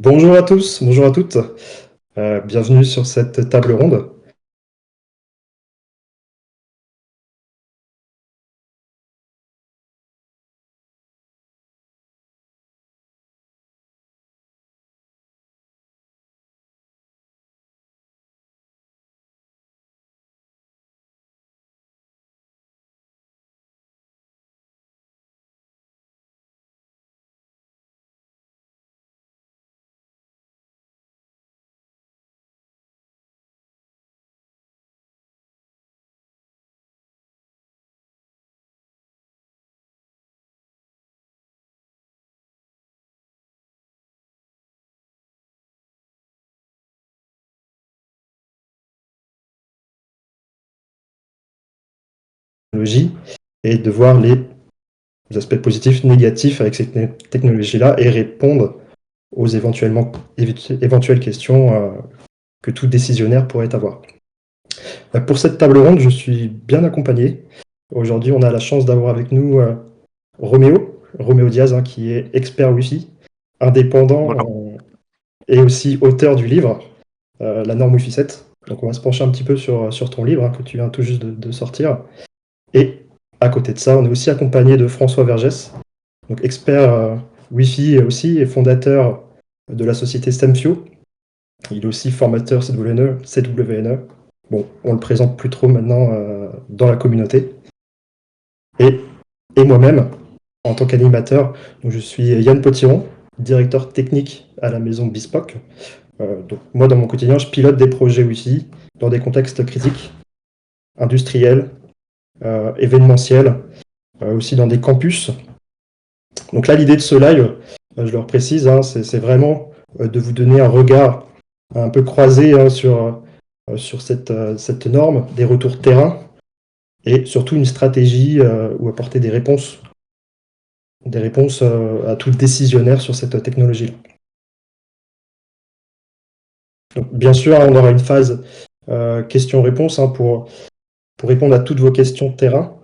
Bonjour à tous, bonjour à toutes. Bienvenue sur cette table ronde. Technologie et de voir les aspects positifs, négatifs avec ces technologies-là et répondre aux éventuelles questions que tout décisionnaire pourrait avoir. Pour cette table ronde, je suis bien accompagné. Aujourd'hui, on a la chance d'avoir avec nous Roméo Diaz, qui est expert Wi-Fi, indépendant Voilà. et aussi auteur du livre La norme Wi-Fi 7. Donc on va se pencher un petit peu sur ton livre que tu viens tout juste de sortir. Et à côté de ça, on est aussi accompagné de François Vergès, donc expert Wi-Fi aussi et fondateur de la société Stemfio. Il est aussi formateur CWNE. Bon, on le présente plus trop maintenant dans la communauté. Et moi-même, en tant qu'animateur, je suis Yann Potiron, directeur technique à la maison Bespoke. Donc moi, dans mon quotidien, je pilote des projets Wi-Fi dans des contextes critiques, industriels, événementiels, aussi dans des campus. Donc là, l'idée de ce live, je le précise, c'est vraiment de vous donner un regard un peu croisé sur cette norme, des retours terrain, et surtout une stratégie ou apporter des réponses à tout décisionnaire sur cette technologie-là. Donc, bien sûr, on aura une phase questions-réponses pour répondre à toutes vos questions terrain.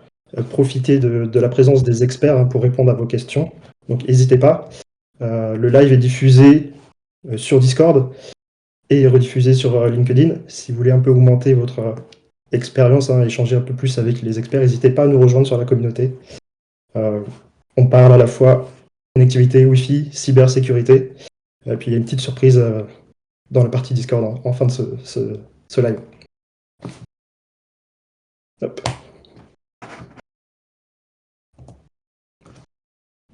Profitez de la présence des experts pour répondre à vos questions. Donc, n'hésitez pas. Le live est diffusé sur Discord et rediffusé sur LinkedIn. Si vous voulez un peu augmenter votre expérience, échanger un peu plus avec les experts, n'hésitez pas à nous rejoindre sur la communauté. On parle à la fois connectivité Wi-Fi, cybersécurité, et puis il y a une petite surprise dans la partie Discord en fin de ce live. Hop.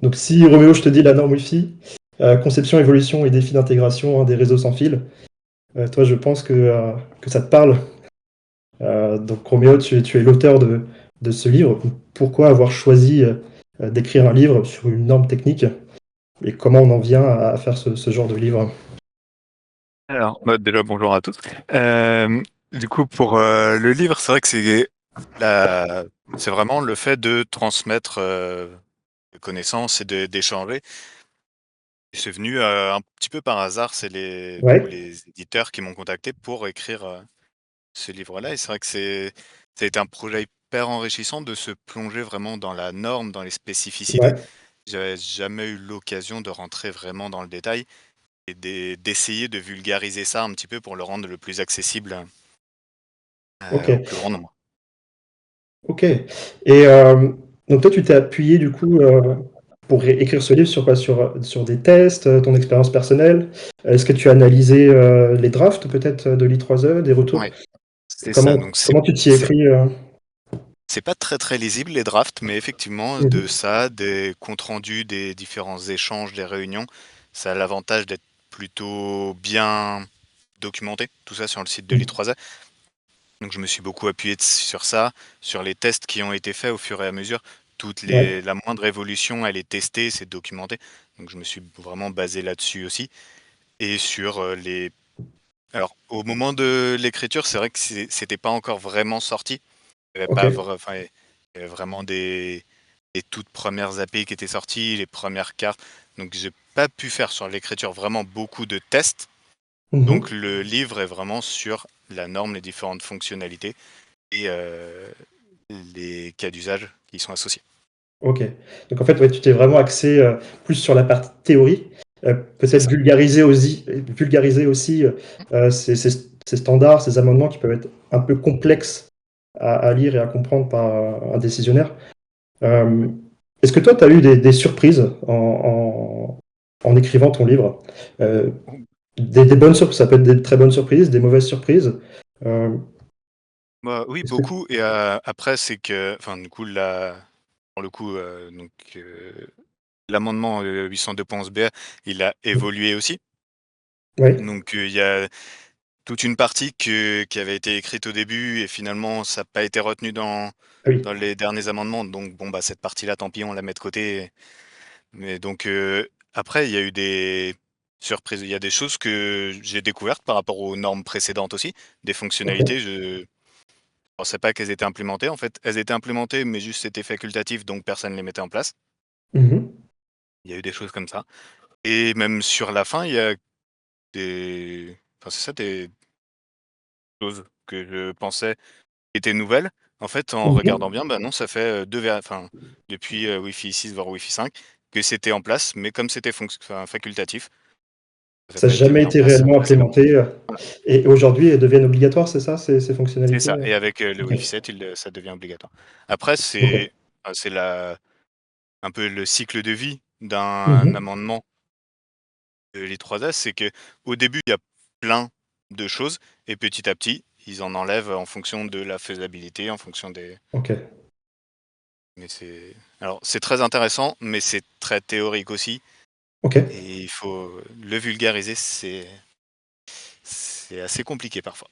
Donc si Roméo, je te dis la norme Wi-Fi, conception, évolution et défis d'intégration des réseaux sans fil, toi je pense que ça te parle. Donc Roméo, tu es l'auteur de ce livre. Pourquoi avoir choisi d'écrire un livre sur une norme technique et comment on en vient à faire ce genre de livre? Alors, déjà, bonjour à tous. Du coup, pour le livre, c'est vrai que c'est vraiment le fait de transmettre des connaissances et d'échanger. C'est venu un petit peu par hasard, c'est du coup, Ouais, les éditeurs qui m'ont contacté pour écrire ce livre-là. Et c'est vrai que ça a été un projet hyper enrichissant de se plonger vraiment dans la norme, dans les spécificités. ouais, J'avais jamais eu l'occasion de rentrer vraiment dans le détail et d'essayer de vulgariser ça un petit peu pour le rendre le plus accessible ok, au plus grand nombre. ok. Et donc toi, tu t'es appuyé du coup pour écrire ce livre sur quoi? Sur des tests, ton expérience personnelle? Est-ce que tu as analysé les drafts peut-être de l'I3E, des retours? Ouais, c'est ça. Comment, Donc comment tu t'y es c'est pris c'est pas très, très lisible les drafts, mais effectivement de Mhm. ça, des comptes rendus des différents échanges, des réunions, ça a l'avantage d'être plutôt bien documenté, tout ça sur le site de Mhm. l'I3A. Donc je me suis beaucoup appuyé sur ça, sur les tests qui ont été faits au fur et à mesure. Ouais, La moindre évolution, elle est testée, c'est documenté. Donc je me suis vraiment basé là-dessus aussi. Et sur les... Alors, au moment de l'écriture, c'est vrai que c'était pas encore vraiment sorti. Il y avait ok, pas enfin, il y avait vraiment des toutes premières API qui étaient sorties, les premières cartes. Donc j'ai pas pu faire sur l'écriture vraiment beaucoup de tests. Donc Mhm. le livre est vraiment sur la norme, les différentes fonctionnalités et les cas d'usage qui y sont associés. Ok. Donc en fait, ouais, tu t'es vraiment axé plus sur la partie théorie. C'est Peut-être ça. vulgariser aussi ces standards, ces amendements qui peuvent être un peu complexes à lire et à comprendre par un décisionnaire. Euh, Est-ce que toi, tu as eu des surprises en écrivant ton livre? Euh, des bonnes surprises, ça peut être des très bonnes surprises, des mauvaises surprises. Euh, Bah, oui, est-ce que... beaucoup. Et après, c'est que, enfin, du coup, pour le coup, donc, l'amendement 802.11b, il a évolué aussi. Oui, Donc, il y a toute une partie qui avait été écrite au début et finalement, ça n'a pas été retenu ah oui. dans les derniers amendements. Donc, bon, bah, cette partie-là, tant pis, on la met de côté. Mais donc, après, il y a eu des surprises. Il y a des choses que j'ai découvertes par rapport aux normes précédentes aussi, des Ok. fonctionnalités. Je pensais pas qu'elles étaient implémentées. En fait, elles étaient implémentées, mais juste c'était facultatif, donc personne ne les mettait en place. Mhm. Il y a eu des choses comme ça. Et même sur la fin, il y a enfin, c'est ça, des choses que je pensais étaient nouvelles. En fait, en regardant Mhm. bien, bah non, ça fait enfin, depuis Wi-Fi 6 voire Wi-Fi 5 que c'était en place, mais comme c'était enfin, facultatif, ça n'a Ça n'a pas été jamais mis en été place réellement précédemment. implémenté. Voilà, Et aujourd'hui, elles deviennent obligatoires, c'est ça, ces c'est fonctionnalités? ça. Et avec le Ok. Wi-Fi 7, ça devient obligatoire. Après, Ok. c'est un peu le cycle de vie d'un Mhm. amendement les 3S, c'est que au début, il y a plein de choses et petit à petit, ils en enlèvent en fonction de la faisabilité, en fonction des Ok. mais c'est très intéressant, mais c'est très théorique aussi Ok. et il faut le vulgariser, c'est assez compliqué parfois.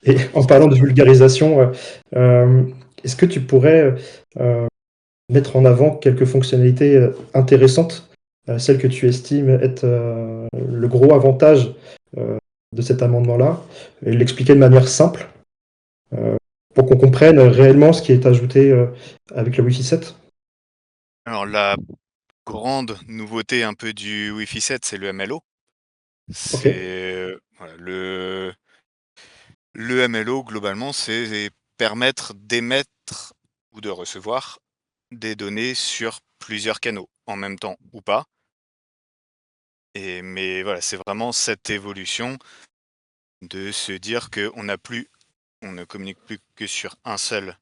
Et en C'est parlant assez de compliqué. vulgarisation, est-ce que tu pourrais mettre en avant quelques fonctionnalités intéressantes, celles que tu estimes être le gros avantage euh, de cet amendement-là, et l'expliquer de manière simple euh, pour qu'on comprenne réellement ce qui est ajouté avec le Wi-Fi 7? Alors la grande nouveauté un peu du Wi-Fi 7, c'est le MLO. Ok, C'est voilà, le MLO globalement, c'est permettre d'émettre ou de recevoir des données sur plusieurs canaux en même temps ou pas. Mais voilà, c'est vraiment cette évolution de se dire on ne communique plus que sur un seul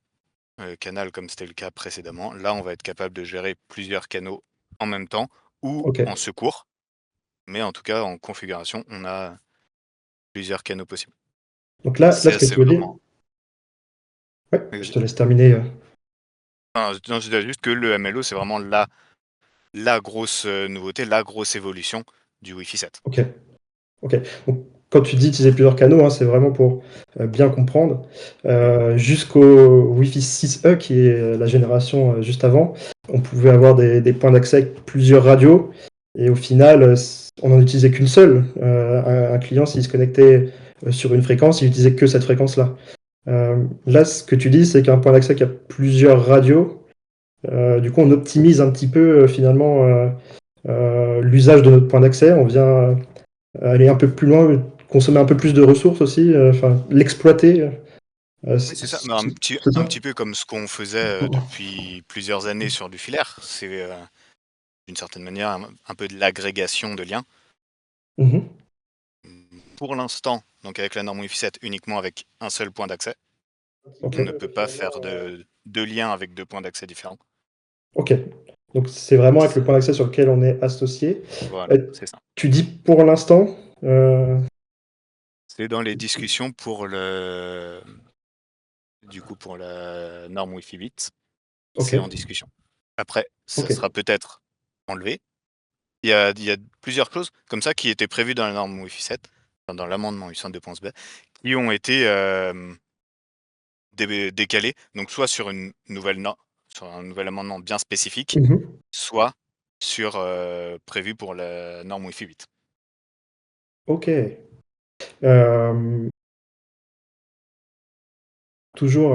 canal comme c'était le cas précédemment. Là, on va être capable de gérer plusieurs canaux en même temps ou ok. en secours, mais en tout cas en configuration, on a plusieurs canaux possibles. Donc là, ce Ça, que c'est tu veux dire, vraiment. ouais, je te laisse terminer. Enfin, non, je disais juste que le MLO, c'est vraiment la grosse nouveauté, la grosse évolution du Wi-Fi 7. Ok, ok. Donc, quand tu dis utiliser plusieurs canaux, hein, c'est vraiment pour bien comprendre. Oui, Jusqu'au Wi-Fi 6E, qui est la génération juste avant, on pouvait avoir des points d'accès avec plusieurs radios. Et au final, on n'en utilisait qu'une seule. Un client, s'il se connectait sur une fréquence, il utilisait que cette fréquence-là. Là, ce que tu dis, c'est qu'un point d'accès qui a plusieurs radios, du coup, on optimise un petit peu finalement l'usage de notre point d'accès. On vient aller un peu plus loin, consommer un peu plus de ressources aussi, enfin l'exploiter. oui, C'est c'est ça. Mais un petit, c'est un ça? petit peu comme ce qu'on faisait depuis plusieurs années sur du filaire. C'est d'une certaine manière un peu de l'agrégation de liens. Mhm. Pour l'instant, donc avec la norme Wi-Fi 7, uniquement avec un seul point d'accès. Ok. On ne peut pas faire de deux liens avec deux points d'accès différents. Ok. Donc c'est vraiment avec le point d'accès sur lequel on est associé. Voilà, Euh, c'est ça. Tu dis pour l'instant. C'est dans les discussions pour la norme Wi-Fi 8. Ok. C'est en discussion. Après, ça Ok. sera peut-être enlevé. Il y a plusieurs clauses comme ça qui étaient prévues dans la norme Wi-Fi 7, enfin, dans l'amendement 802.b, qui ont été décalées. Donc soit sur sur un nouvel amendement bien spécifique, Mhm. soit sur prévu pour la norme Wi-Fi 8. Ok. Euh, toujours.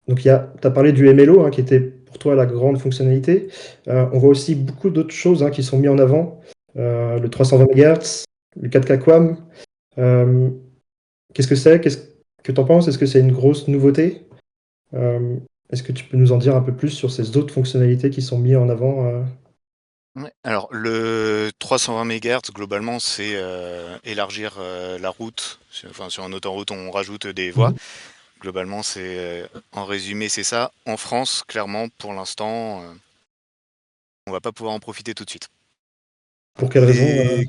Donc, tu as parlé du MLO, hein, qui était pour toi la grande fonctionnalité. On voit aussi beaucoup d'autres choses hein, qui sont mises en avant. Le 320 MHz, le 4K QAM. Euh, Qu'est-ce que c'est? Qu'est-ce que tu en penses? Est-ce que c'est une grosse nouveauté? Est-ce que tu peux nous en dire un peu plus sur ces autres fonctionnalités qui sont mises en avant? Ouais, alors le 320 MHz globalement c'est élargir la route. Enfin sur une autoroute on rajoute des voies. Mhm. Globalement c'est en résumé c'est ça. En France clairement pour l'instant on va pas pouvoir en profiter tout de suite. Pour quelle raison? Les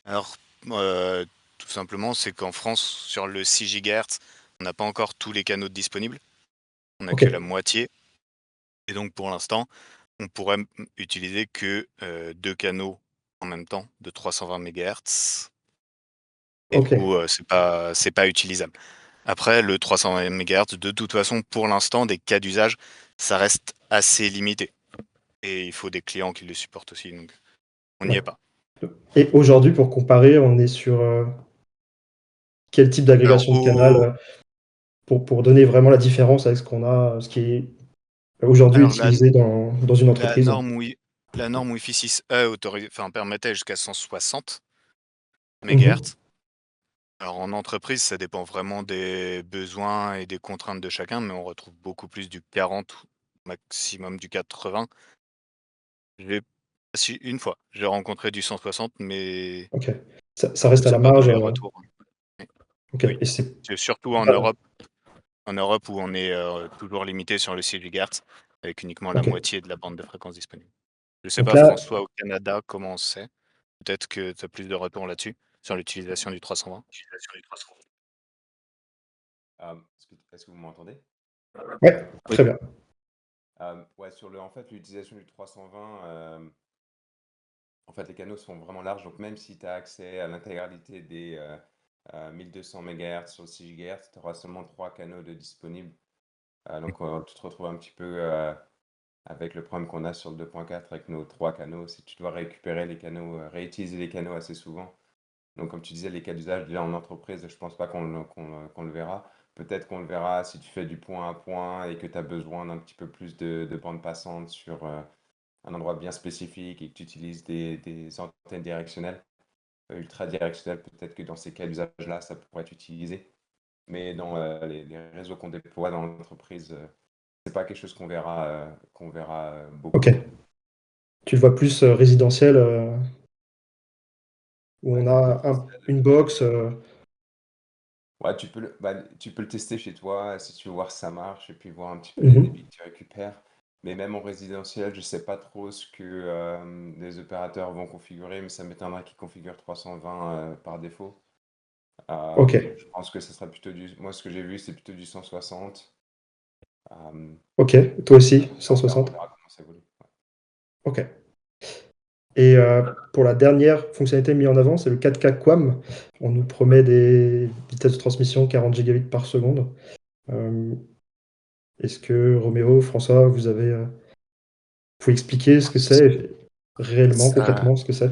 alors tout simplement c'est qu'en France sur le 6 GHz on n'a pas encore tous les canaux disponibles. On n'a Ok, que la moitié et donc pour l'instant on pourrait utiliser que 2 canaux en même temps de 320 MHz. Et du ok, coup, c'est pas utilisable. Après, le 320 MHz, de toute façon, pour l'instant, des cas d'usage, ça reste assez limité. Et il faut des clients qui le supportent aussi, donc on n'y est ouais. pas. Et aujourd'hui, pour comparer, on est sur quel type Alors, d'agrégation de canal pour donner vraiment la différence avec ce qu'on a, ce qui est aujourd'hui alors la, utilisé dans une la entreprise. norme la norme Wi-Fi 6E permettait jusqu'à 160 Mhm. MHz. Alors en entreprise, ça dépend vraiment des besoins et des contraintes de chacun, mais on retrouve beaucoup plus du 40, maximum du 80. J'ai Si une fois, j'ai rencontré du 160, mais Ok. Ça reste à c'est la pas dans marge. les retours. Oui, Ok. oui. Et c'est C'est surtout pas- en Europe où on est toujours limité sur le 6 GHz, avec uniquement la ok. moitié de la bande de fréquence disponible. Je sais Donc pas, là, François, au Canada, comment c'est. Peut-être que tu as plus de retours là-dessus, sur l'utilisation du 320. Est-ce que vous m'entendez? ouais, Oui. très bien. Ouais, en fait, l'utilisation du 320, en fait, les canaux sont vraiment larges, donc même si tu as accès à l'intégralité des 1200 MHz sur le 6 GHz, tu auras seulement 3 canaux de disponibles. Donc, tu te retrouves un petit peu avec le problème qu'on a sur le 2.4 avec nos 3 canaux, c'est que tu dois récupérer les canaux, réutiliser les canaux assez souvent. Donc, comme tu disais, les cas d'usage, déjà en entreprise, je pense pas qu'on le verra. Peut-être qu'on le verra si tu fais du point à point et que tu as besoin d'un petit peu plus de bande passante sur un endroit bien spécifique et que tu utilises des antennes directionnelles, ultra directionnelles. Peut-être que dans ces cas d'usage-là, ça pourrait être utilisé. Mais dans les réseaux qu'on déploie dans l'entreprise, c'est pas quelque chose qu'on verra Ok. beaucoup. Tu le vois plus résidentiel où Ouais, on a résidentiel. une box. Ouais, tu peux le tester chez toi si tu veux voir si ça marche et puis voir un petit peu les Mhm. débits que tu récupères. Mais même en résidentiel, je sais pas trop ce que les opérateurs vont configurer, mais ça m'étonnerait qu'ils configurent 320 par défaut. Ok. Je pense que ce sera plutôt Moi, ce que j'ai vu, c'est plutôt du 160. Euh, Ok. Toi aussi, après, on 160. verra comment ça évolue. Ok. Et pour la dernière fonctionnalité mise en avant, c'est le 4K QAM. On nous promet des vitesses de transmission 40 gigabits par seconde. Euh, Est-ce que Roméo, François, pouvez expliquer ce que c'est réellement, Ça- concrètement, ce que c'est?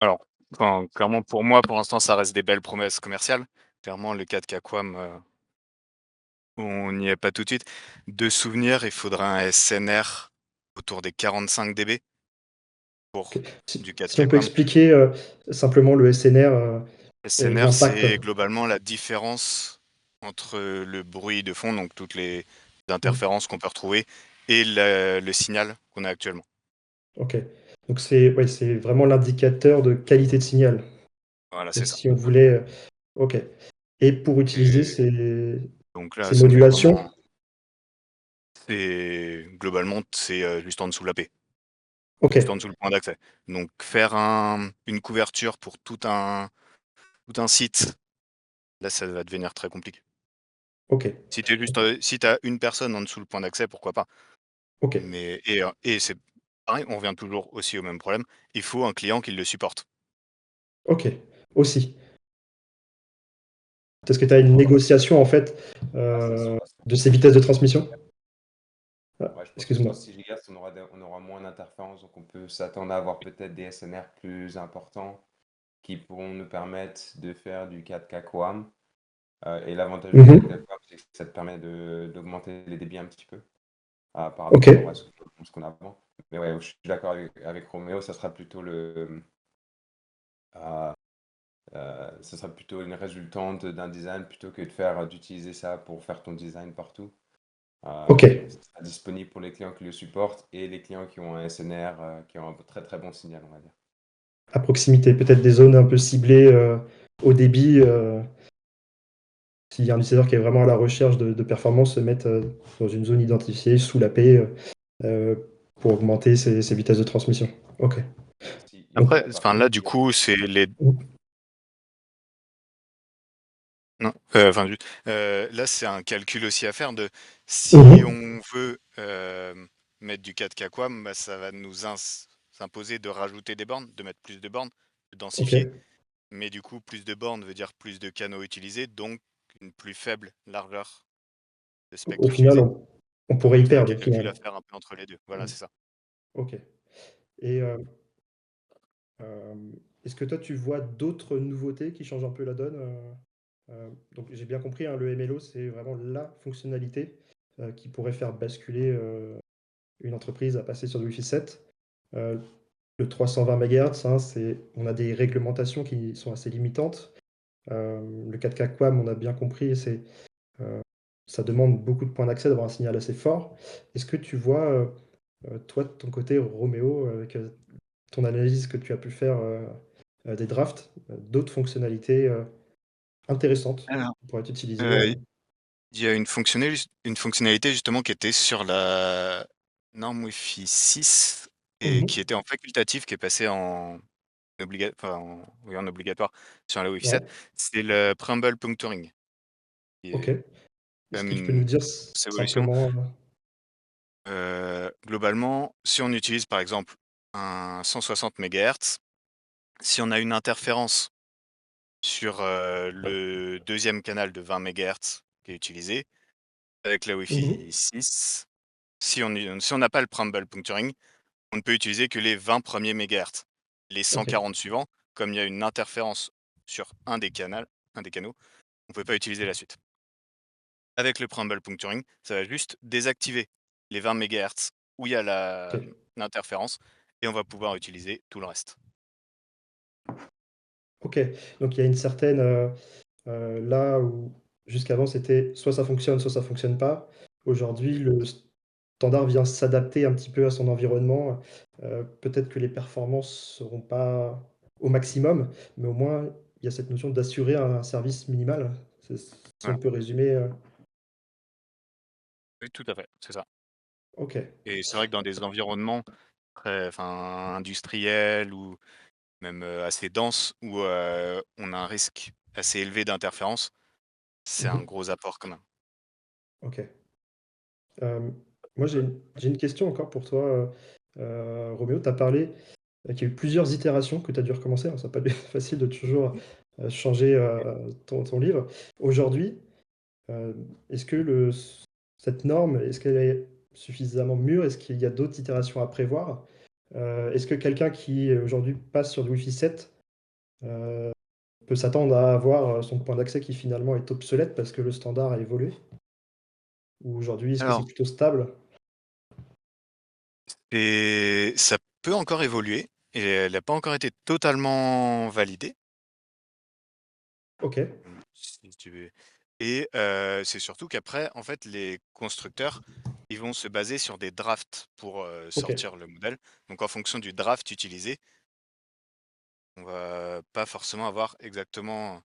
alors, enfin, clairement, pour moi, pour l'instant, ça reste des belles promesses commerciales. Clairement, le 4K Quam, on n'y est pas tout de suite. De souvenir, il faudra un SNR autour des 45 dB Ok. pour du Si on 4K peut Quam. expliquer simplement le SNR et SNR, l'impact. c'est globalement la différence entre le bruit de fond, donc toutes les Mm. interférences qu'on peut retrouver, et le signal qu'on a actuellement. Ok. Donc c'est ouais, c'est vraiment l'indicateur de qualité de signal. Voilà, Et c'est ça. si on voulait. Ok. Et pour utiliser Et donc là, ces ça met modulations. vraiment. Et globalement, c'est juste en dessous de la P, Ok. juste en dessous le point d'accès. Donc faire une couverture pour tout un site, là, ça va devenir très compliqué. Ok. Si tu as une personne en dessous le point d'accès, pourquoi pas. Ok. Et c'est pareil, on revient toujours aussi au même problème. Il faut un client qui le supporte. Ok. Aussi. Est-ce que tu as une Ouais, négociation en fait ouais, c'est sûr. de ces vitesses de transmission? Ah, Ouais, je pense que sur excuse-moi. 6 GHz, on aura moins d'interférences, donc on peut s'attendre à avoir peut-être des SNR plus importants qui pourront nous permettre de faire du 4K QAM. Et l'avantage du Mhm. 4K QAM, c'est que ça te permet d'augmenter les débits un petit peu par Ok. rapport à ce qu'on a avant. Mais ouais, je suis d'accord avec Roméo, euh, ça sera plutôt une résultante d'un design plutôt que d'utiliser ça pour faire ton design partout. Ok, Ça sera disponible pour les clients qui le supportent et les clients qui ont un SNR qui ont un très très bon signal, on va dire. à proximité, peut-être des zones un peu ciblées au débit. S'il y a un utilisateur qui est vraiment à la recherche de performance, se mettre dans une zone identifiée sous la paix euh, pour augmenter ses vitesses de transmission. Ok. Il y a toute Après, la enfin partie là, du navigation. coup, c'est les. Non, enfin, là, c'est un calcul aussi à faire de si Mhm. on veut mettre du 4K Quam, bah, ça va nous s'imposer de rajouter des bornes, de mettre plus de bornes, de Ok. densifier. Mais du coup, plus de bornes veut dire plus de canaux utilisés, donc une plus faible largeur de Au spectre final, utilisé. on pourrait y Donc c'est un perdre au calcul final. à faire un peu entre les deux. Voilà, Mm. c'est ça. Ok. Et euh, est-ce que toi, tu vois d'autres nouveautés qui changent un peu la donne donc j'ai bien compris, hein, le MLO, c'est vraiment la fonctionnalité qui pourrait faire basculer une entreprise à passer sur du Wi-Fi 7. Euh, le 320 MHz, hein, on a des réglementations qui sont assez limitantes. Le 4K QAM, on a bien compris, euh, ça demande beaucoup de points d'accès d'avoir un signal assez fort. Est-ce que tu vois, toi, de ton côté, Roméo, avec ton analyse que tu as pu faire des drafts, d'autres fonctionnalités intéressantes Alors, qui pourraient être utilisées euh, il y a une fonctionnalité justement qui était sur la norme Wi-Fi 6 et qui Mhm. était en facultatif, qui est passée oui, en obligatoire sur la Wi-Fi Ouais, 7. C'est le Prumble Puncturing, qui ok. est quand Est-ce même que tu peux une nous dire grosse évolution. simplement... Globalement, si on utilise par exemple un 160 MHz, si on a une interférence sur le deuxième canal de 20 MHz qui est utilisé, avec la Mhm. Wi-Fi 6, si on n'a pas le Prumble Puncturing, on ne peut utiliser que les 20 premiers mégahertz. Les Ok, 140 suivants, comme il y a une interférence sur un des canaux, on ne peut pas utiliser la suite. Avec le Prumble Puncturing, ça va juste désactiver les 20 mégahertz où il y a ok. l'interférence et on va pouvoir utiliser tout le reste. Ok, donc il y a une certaine... là où jusqu'avant c'était soit ça fonctionne pas. Aujourd'hui, le standard vient s'adapter un petit peu à son environnement. Peut-être que les performances seront pas au maximum, mais au moins il y a cette notion d'assurer un service minimal. Si on Voilà. peut résumer. Oui, tout à fait, c'est ça. Ok. Et c'est vrai que dans des environnements très, enfin, industriels ou même assez denses, où on a un risque assez élevé d'interférence, c'est un Mhm. gros apport quand même. Ok. Moi, j'ai une question encore pour toi, Roméo. Tu as parlé qu'il y a eu plusieurs itérations que tu as dû recommencer, hein. Ça n'a pas dû être facile de toujours changer ton livre. Aujourd'hui, euh, est-ce que cette norme, est-ce qu'elle est suffisamment mûre? Est-ce qu'il y a d'autres itérations à prévoir? Est-ce que quelqu'un qui aujourd'hui passe sur du Wi-Fi 7 euh, peut s'attendre à avoir son point d'accès qui finalement est obsolète parce que le standard a évolué? Ou aujourd'hui, est-ce que c'est Alors, plutôt stable? et ça peut encore évoluer et elle n'a pas encore été totalement validée. Ok, Si tu veux. Et c'est surtout qu'après, en fait, les constructeurs, ils vont se baser sur des drafts pour ok, sortir le modèle. Donc, en fonction du draft utilisé, on va pas forcément avoir exactement.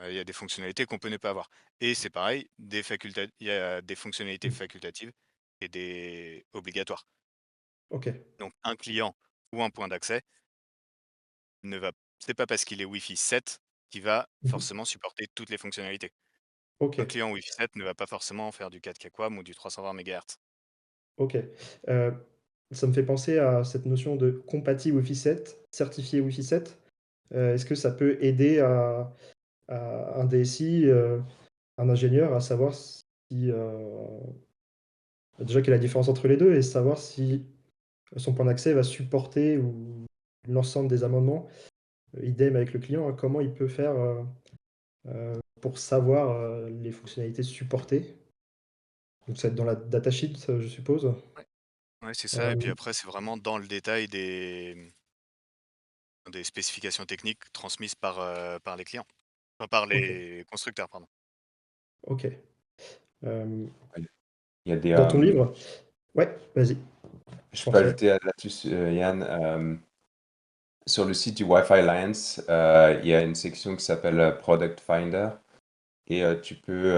Il y a des fonctionnalités qu'on peut ne pas avoir. Et c'est pareil, il y a des fonctionnalités mm, facultatives et des obligatoires. ok, Donc, un client ou un point d'accès ne va, c'est pas parce qu'il est Wi-Fi 7 qu'il va mhm, forcément supporter toutes les fonctionnalités. ok, Un client Wi-Fi 7 ne va pas forcément faire du 4K QAM ou du 320 MHz. ok. Euh, Ça me fait penser à cette notion de compatible Wi-Fi 7, certifié Wi-Fi 7. Est-ce que ça peut aider à un DSI, un ingénieur, à savoir si, déjà quelle est la différence entre les deux et savoir si son point d'accès va supporter ou l'ensemble des amendements. Idem avec le client, hein, comment il peut faire pour savoir les fonctionnalités supportées. Donc ça va être dans la datasheet, je suppose. Ouais, ouais, c'est ça. Et puis Euh, après, c'est vraiment dans le détail des spécifications techniques transmises par les clients, enfin, par ok, les constructeurs, pardon. ok. Euh, Il y a des, Dans ton livre? Ouais, vas-y, je peux François. ajouter là-dessus, Yann, sur le site du Wi-Fi Alliance, il y a une section qui s'appelle Product Finder et tu peux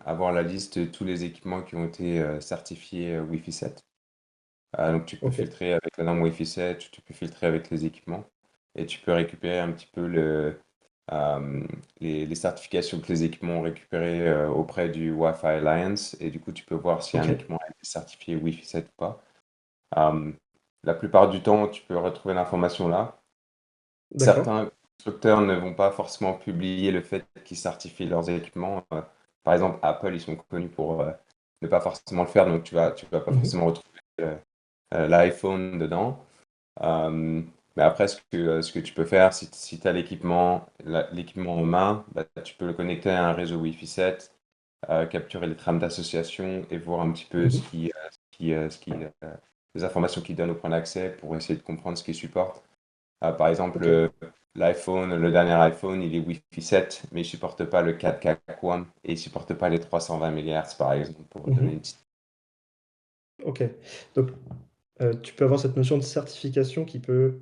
avoir la liste de tous les équipements qui ont été certifiés Wi-Fi 7. Donc tu peux Ok, filtrer avec la norme Wi-Fi 7, tu peux filtrer avec les équipements et tu peux récupérer un petit peu les certifications que les équipements ont récupérées auprès du Wi-Fi Alliance et du coup tu peux voir si un ok, équipement a été certifié Wi-Fi 7 ou pas. Euh, la plupart du temps, tu peux retrouver l'information là. d'accord. Certains constructeurs ne vont pas forcément publier le fait qu'ils certifient leurs équipements. Par exemple, Apple, ils sont connus pour ne pas forcément le faire, donc tu vas pas Mhm, forcément retrouver l'iPhone dedans. Euh, mais après, ce que tu peux faire, si tu as l'équipement en main, bah, tu peux le connecter à un réseau Wi-Fi 7, capturer les trames d'association et voir un petit peu mhm. les informations qu'il donne au point d'accès pour essayer de comprendre ce qu'il supporte. Par exemple, Ok. l'iPhone, le dernier iPhone, il est Wi-Fi 7, mais il supporte pas le 4K QAM et il supporte pas les 320 MHz, par exemple, pour donner Mhm. une petite. Ok. Donc, tu peux avoir cette notion de certification qui peut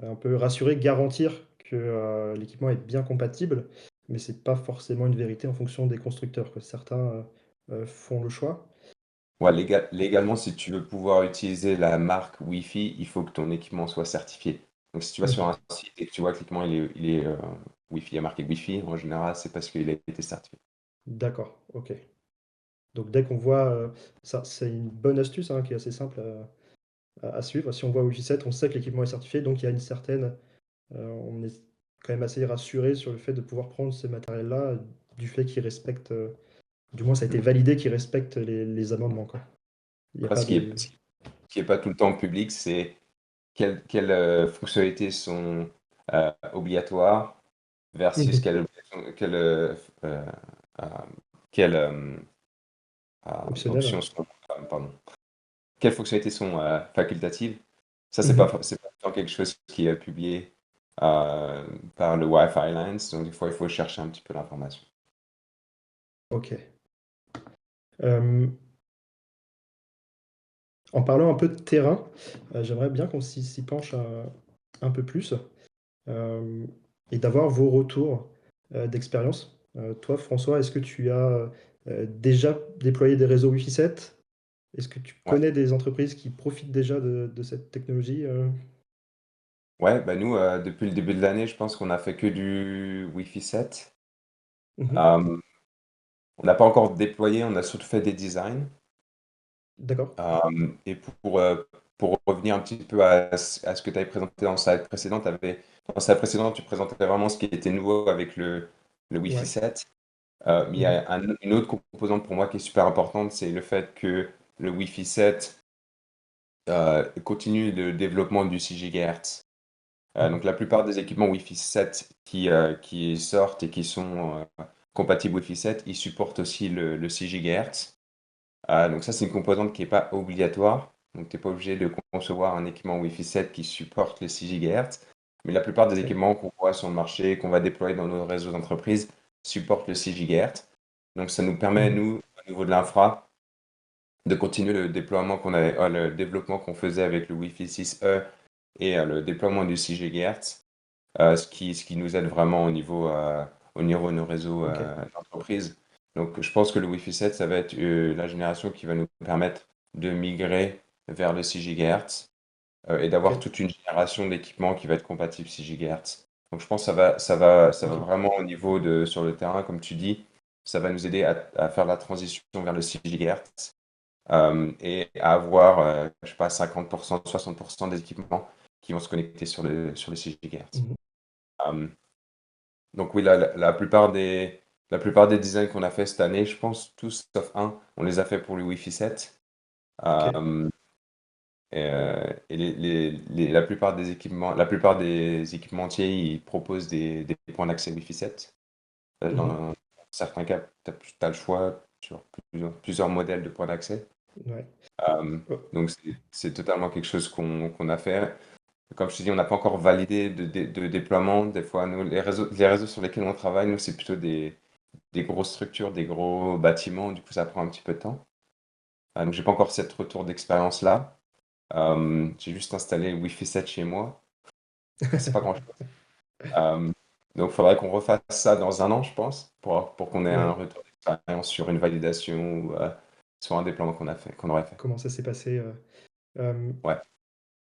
un peu rassurer, garantir que l'équipement est bien compatible, mais c'est pas forcément une vérité en fonction des constructeurs, que certains font le choix. Ouais, légalement, si tu veux pouvoir utiliser la marque Wi-Fi, il faut que ton équipement soit certifié. Donc, si tu vas sur Mhm. un site et que tu vois que l'équipement Wi-Fi, il est marqué Wi-Fi, en général, c'est parce qu'il a été certifié. D'accord, ok. Donc dès qu'on voit, ça c'est une bonne astuce hein, qui est assez simple à suivre. Si on voit Wi-Fi 7, on sait que l'équipement est certifié, donc il y a une certaine, on est quand même assez rassuré sur le fait de pouvoir prendre ces matériels-là, du fait qu'ils respectent, du moins ça a été validé qu'ils respectent les amendements, quoi. Il n'y a Après, pas de... ce qui est pas tout le temps public, c'est quelles fonctionnalités sont obligatoires versus Mhm. euh, euh, quelles, Optionnel. options sont, pardon, quelles fonctionnalités sont facultatives. Ça, Mhm. c'est pas tant quelque chose qui est publié euh, par le Wi-Fi Alliance, donc des fois, il faut chercher un petit peu l'information. Ok. Euh, En parlant un peu de terrain, j'aimerais bien qu'on s'y penche un peu plus, hem et d'avoir vos retours, d'expérience. Toi, François, est-ce que tu as, déjà déployé des réseaux Wi-Fi 7? Est-ce que tu Ouais, connais des entreprises qui profitent déjà de cette technologie? ouais, bah nous, depuis le début de l'année, je pense qu'on a fait que du Wi-Fi 7. Mmh. Euh, on n'a pas encore déployé, on a surtout fait des designs. D'accord. Et pour revenir un petit peu à ce que tu avais présenté dans le slide précédent, dans le slide précédent, tu présentais vraiment ce qui était nouveau avec le Wi-Fi Ouais. 7. Mais il y Mmh. a une autre composante pour moi qui est super importante, c'est le fait que le Wi-Fi 7 continue le développement du 6 GHz. Mmh. Donc la plupart des équipements Wi-Fi 7 qui sortent et qui sont compatibles Wi-Fi 7, ils supportent aussi le 6 GHz. Donc ça, c'est une composante qui n'est pas obligatoire. Donc tu n'es pas obligé de concevoir un équipement Wi-Fi 7 qui supporte le 6 GHz. Mais la plupart des OK. équipements qu'on voit sur le marché, qu'on va déployer dans nos réseaux d'entreprise, supportent le 6 GHz. Donc ça nous permet, Mmh. nous, au niveau de l'infra, de continuer le déploiement le développement qu'on faisait avec le Wi-Fi 6E et le déploiement du 6 GHz, ce qui nous aide vraiment au niveau de nos réseaux OK. d'entreprise. Donc, je pense que le Wi-Fi 7, ça va être la génération qui va nous permettre de migrer vers le 6 GHz et d'avoir OK. toute une génération d'équipements qui va être compatible 6 GHz. Donc, je pense que ça va OK. vraiment au niveau sur le terrain, comme tu dis, ça va nous aider à faire la transition vers le 6 GHz et à avoir, je sais pas, 50%, 60% des équipements qui vont se connecter sur le 6 GHz. Mmh. Euh, donc oui, la plupart des designs qu'on a fait cette année, je pense tous sauf un, on les a fait pour le Wi-Fi 7. OK. Euh, et la plupart des équipementiers, ils proposent des points d'accès Wi-Fi 7. Mmh. Dans certains cas, tu as le choix sur plusieurs modèles de points d'accès. Ouais. Euh, Oh, donc c'est totalement quelque chose qu'on a fait. Comme je te dis, on n'a pas encore validé de déploiement. Des fois, nous, les réseaux sur lesquels on travaille, nous, c'est plutôt des grosses structures, des gros bâtiments. Du coup, ça prend un petit peu de temps. Donc, j'ai pas encore cette retour d'expérience-là. J'ai juste installé Wi-Fi 7 chez moi. C'est pas grand-chose. Euh, donc, il faudrait qu'on refasse ça dans un an, je pense, pour qu'on ait un Ouais. retour d'expérience sur une validation ou sur un déploiement qu'on aurait fait. Comment ça s'est passé? Euh, Ouais.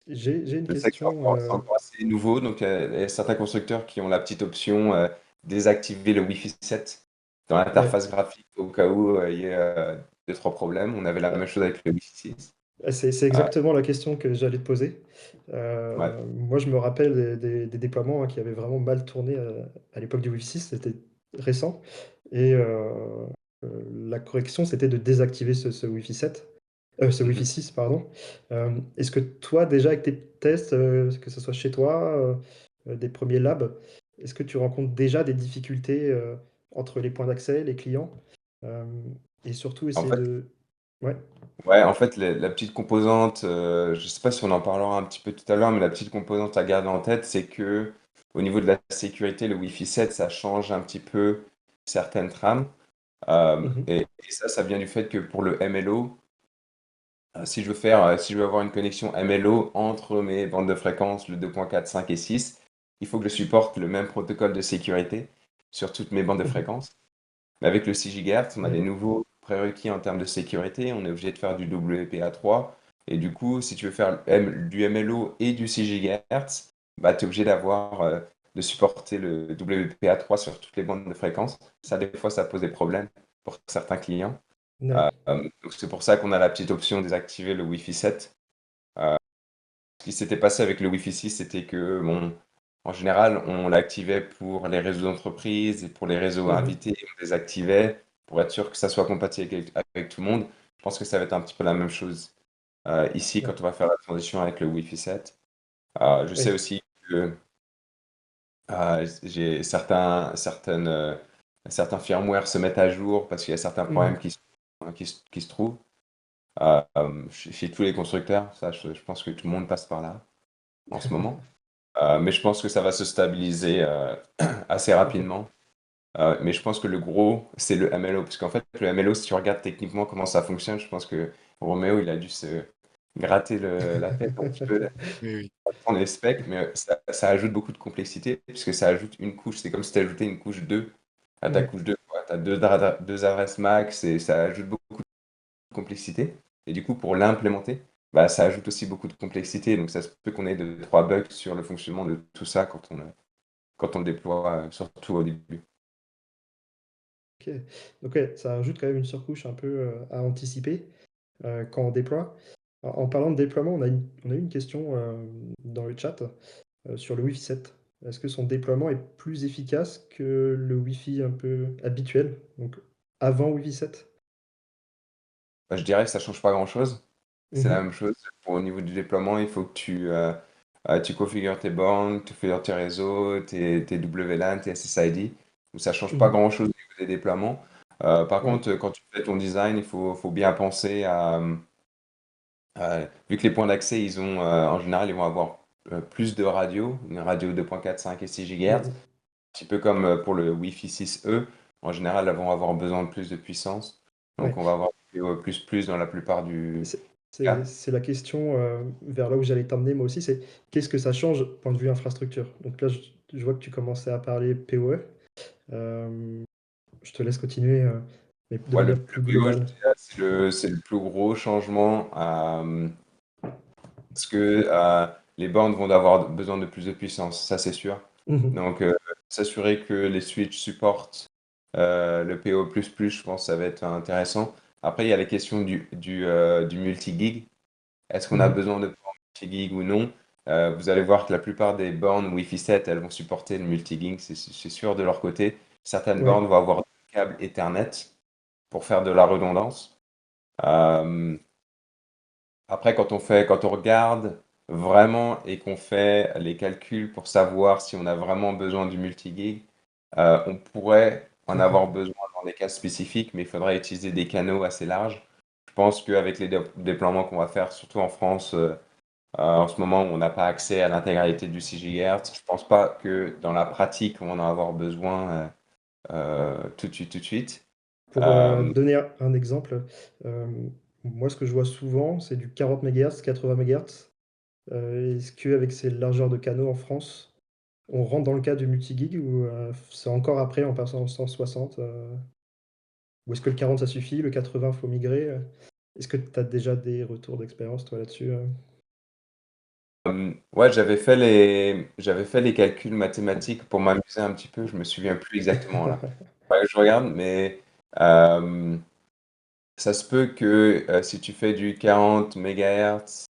j'ai une Le secteur, question. c'est encore assez nouveau, donc il y a certains constructeurs qui ont la petite option désactiver le Wi-Fi 7 dans Ouais. l'interface graphique au cas où il y ait deux, trois problèmes. On avait la même chose avec le Wi-Fi 6. C'est Euh, exactement la question que j'allais te poser. ouais. Moi, je me rappelle des déploiements, hein, qui avaient vraiment mal tourné à l'époque du Wi-Fi 6, c'était récent. Et la correction, c'était de désactiver ce Wi-Fi 7, ce Wi-Fi Mhm. 6, pardon. Est-ce que toi, déjà avec tes tests, que ce soit chez toi, des premiers labs, est-ce que tu rencontres déjà des difficultés entre les points d'accès, les clients, euh, et surtout En essayer fait, de... Ouais. ouais, en fait, la petite composante, je sais pas si on en parlera un petit peu tout à l'heure, mais la petite composante à garder en tête, c'est que au niveau de la sécurité, le Wi-Fi 7, ça change un petit peu certaines trames. Mhm. Et ça vient du fait que pour le MLO, si je veux avoir une connexion MLO entre mes bandes de fréquences, le 2.4, 5 et 6, il faut que je supporte le même protocole de sécurité sur toutes mes bandes de Mhm. fréquences. Mais avec le 6 GHz, on a des Ouais. nouveaux prérequis en termes de sécurité. On est obligé de faire du WPA3. Et du coup, si tu veux faire du MLO et du 6 GHz, bah, tu es obligé de supporter le WPA3 sur toutes les bandes de fréquences. Ça, des fois, ça pose des problèmes pour certains clients. Ouais. Donc c'est pour ça qu'on a la petite option désactiver le Wi-Fi 7. Ce qui s'était passé avec le Wi-Fi 6, c'était que, bon, en général, on l'activait pour les réseaux d'entreprise et pour les réseaux Mhm. invités, on désactivait pour être sûr que ça soit compatible avec tout le monde. Je pense que ça va être un petit peu la même chose ici Ouais. quand on va faire la transition avec le Wi-Fi 7. Je sais Ouais. aussi que j'ai certains firmware se mettent à jour parce qu'il y a certains problèmes Mhm. qui se trouvent. Chez tous les constructeurs, ça, je pense que tout le monde passe par là en ce moment. Mais je pense que ça va se stabiliser assez Ok. rapidement. Mais je pense que le gros, c'est le MLO. Parce qu'en fait, le MLO, si tu regardes techniquement comment ça fonctionne, je pense que Roméo, il a dû se gratter la tête un petit peu Oui, oui. dans les specs, mais ça ajoute beaucoup de complexité, puisque ça ajoute une couche. C'est comme si tu ajoutais une couche 2 à ta Ouais. couche 2. Tu as deux adresses max et ça ajoute beaucoup de complexité. Et du coup, pour l'implémenter, bah, ça ajoute aussi beaucoup de complexité. Donc, ça se peut qu'on ait deux, trois bugs sur le fonctionnement de tout ça quand on le déploie, surtout au début. Ok. Donc ouais, ça ajoute quand même une surcouche un peu à anticiper quand on déploie. En parlant de déploiement, on a eu une question dans le chat sur le Wi-Fi 7. Est-ce que son déploiement est plus efficace que le Wi-Fi un peu habituel, donc avant Wi-Fi 7? Bah, je dirais que ça change pas grand-chose. C'est la Mhm. même chose. Au niveau du déploiement, il faut que tu configures tes bornes, tu configures tes réseaux, tes WLAN, tes SSID. Donc, ça change pas Mhm. grand-chose au niveau des déploiements. Par Ouais. contre, quand tu fais ton design, il faut bien penser vu que les points d'accès, en général, ils vont avoir plus de radios, une radio 2.4, 5 et 6 GHz. Un Mhm. petit peu comme pour le Wi-Fi 6E. En général, elles vont avoir besoin de plus de puissance. Ouais. Donc, on va avoir du plus dans la plupart du C'est cas. c'est la question vers là où j'allais t'emmener moi aussi, c'est qu'est-ce que ça change point de vue infrastructure? Donc là, je vois que tu commençais à parler PoE. Euh, je te laisse continuer, mais de Ouais, le manière plus PO, je globale. dirais, c'est le plus gros changement. Parce que les bornes vont avoir besoin de plus de puissance, ça c'est sûr. Mhm. Donc, s'assurer que les switches supportent le PO++, je pense que ça va être intéressant. Après, il y a la question du multi-gig. Est-ce qu'on a Mhm. besoin de port multi-gig ou non? Vous allez voir que la plupart des bornes Wi-Fi 7, elles vont supporter le multi-gig, c'est sûr de leur côté. Certaines Ouais. bornes vont avoir un câble Ethernet pour faire de la redondance. Euh, Après, quand on regarde vraiment et qu'on fait les calculs pour savoir si on a vraiment besoin du multigig, on pourrait en avoir besoin dans des cas spécifiques, mais il faudrait utiliser des canaux assez larges. Je pense qu'avec les déploiements qu'on va faire, surtout en France, en ce moment où on n'a pas accès à l'intégralité du 6 GHz, je pense pas que dans la pratique, on va en avoir besoin tout de suite, tout de suite. Pour Euh, donner un exemple, euh, Moi, ce que je vois souvent, c'est du 40 MHz, 80 MHz. Est-ce qu'avec ces largeurs de canaux en France, on rentre dans le cadre du multi-gig ou c'est encore après en passant en 160 ou est-ce que le 40 ça suffit, le 80 faut migrer? Est-ce que tu as déjà des retours d'expérience toi là-dessus? Ouais, j'avais fait les calculs mathématiques pour m'amuser un petit peu. Je me souviens plus exactement là. Ouais, je regarde, mais euh, ça se peut que si tu fais du 40 MHz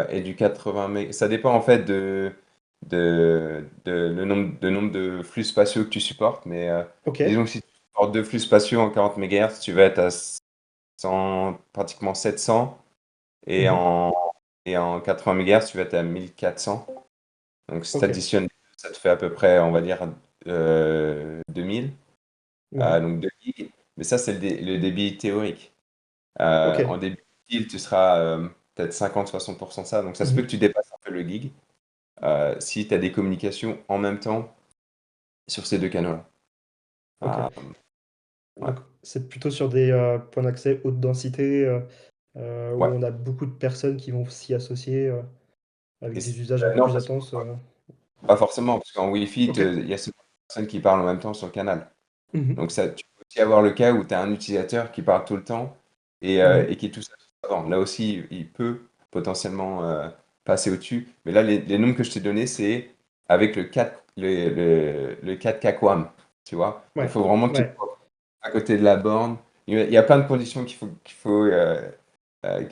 et du 80 MHz, ça dépend en fait de le nombre de flux spatiaux que tu supportes. Mais OK. disons que si tu supportes deux flux spatiaux en 40 MHz, tu vas être à 100, pratiquement 700. Et Mmh. en, et en 80 MHz, tu vas être à 1400. Donc si tu OK. additionnes, ça te fait à peu près, on va dire, 2000. Ouais. Donc 2 gigs. Mais ça, c'est le débit théorique. En OK. débit utile, tu seras peut-être 50-60% de ça. Donc ça se peut que Mmh. tu dépasses un peu le gig si tu as des communications en même temps sur ces deux canaux-là. OK. Ah, ouais. Donc c'est plutôt sur des, points d'accès haute densité, Ouais. où on a beaucoup de personnes qui vont s'y associer, avec Et des usages un peu non, plus parce que intenses, pas forcément, parce qu'en Wi-Fi, OK. il y a ces personnes qui parlent en même temps sur le canal. Mmh. Donc ça, tu peux aussi avoir le cas où tu as un utilisateur qui parle tout le temps Mmh. et qui est tout seul avant. Là aussi, il peut potentiellement passer au-dessus. Mais là, les nombres que je t'ai donnés, c'est avec le 4K QAM, tu vois. Il Ouais. faut vraiment que tu Ouais. sois à côté de la borne. Il y a plein de conditions qu'il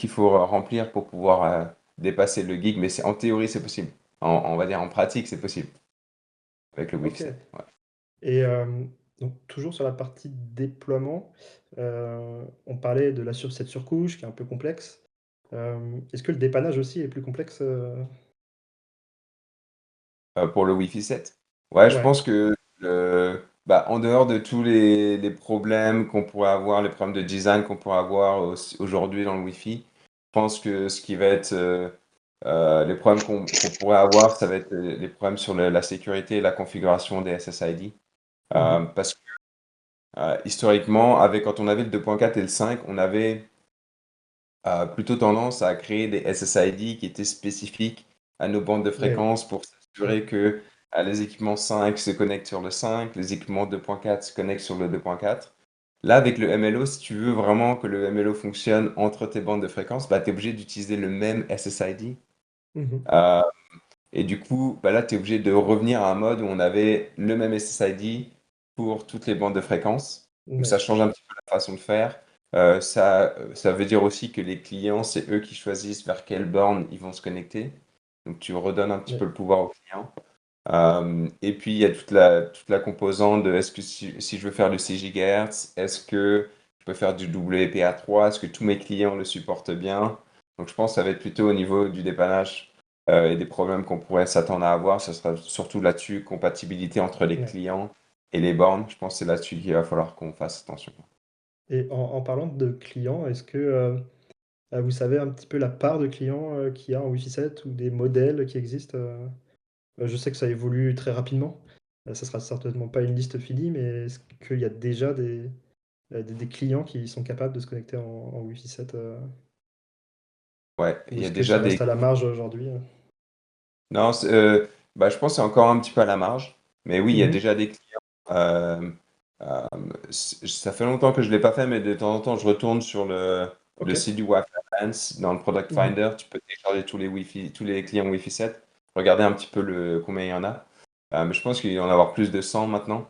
faut remplir pour pouvoir dépasser le gig. Mais en théorie, c'est possible. On va dire en pratique, c'est possible avec le Wi-Fi OK. 7. Ouais. Et donc toujours sur la partie déploiement, on parlait de cette surcouche qui est un peu complexe. Est-ce que le dépannage aussi est plus complexe, Pour le Wi-Fi 7. Ouais, je Ouais. pense que en dehors de tous les problèmes qu'on pourrait avoir, les problèmes de design qu'on pourrait avoir aujourd'hui dans le Wi-Fi, je pense que ce qui va être les problèmes qu'on pourrait avoir, ça va être les problèmes sur la sécurité et la configuration des SSID. Mmh. Parce que historiquement, quand on avait le 2.4 et le 5, on avait plutôt tendance à créer des SSID qui étaient spécifiques à nos bandes de Oui. fréquences pour Ouais. s'assurer que les équipements 5 se connectent sur le 5, les équipements 2.4 se connectent sur le 2.4. Là, avec le MLO, si tu veux vraiment que le MLO fonctionne entre tes bandes de fréquences, bah, tu es obligé d'utiliser le même SSID. Mmh. Euh, et du coup, bah, là, tu es obligé de revenir à un mode où on avait le même SSID pour toutes les bandes de fréquences. Donc ça Ouais. change un petit peu la façon de faire. Ça veut dire aussi que les clients, c'est eux qui choisissent vers quelle borne ils vont se connecter. Donc tu redonnes un petit peu Ouais. le pouvoir aux clients. Et puis il y a toute la composante de est-ce que si je veux faire du 6 GHz, est-ce que je peux faire du WPA3, est-ce que tous mes clients le supportent bien? Donc je pense que ça va être plutôt au niveau du dépannage et des problèmes qu'on pourrait s'attendre à avoir. Ce sera surtout là-dessus, compatibilité entre les Ouais. clients et les bornes. Je pense que c'est là-dessus qu'il va falloir qu'on fasse attention. Et en parlant de clients, est-ce que, vous savez un petit peu la part de clients, qu'il y a en Wi-Fi 7 ou des modèles qui existent? Je sais que ça évolue très rapidement. Ça sera certainement pas une liste finie, mais est-ce qu'il y a déjà des clients qui sont capables de se connecter en Wi-Fi 7, Ouais, il ou y a est-ce que déjà ça des... reste à la marge aujourd'hui? Non, je pense que c'est encore un petit peu à la marge. Mais oui, il y a Mmh. déjà des clients. euh, Ça fait longtemps que je ne l'ai pas fait, mais de temps en temps, je retourne sur le OK. site du Wi-Fi Alliance. Dans le Product Mmh. Finder, tu peux télécharger tous les clients Wi-Fi 7, regarder un petit peu combien il y en a. Mais je pense qu'il y en a avoir plus de 100 maintenant.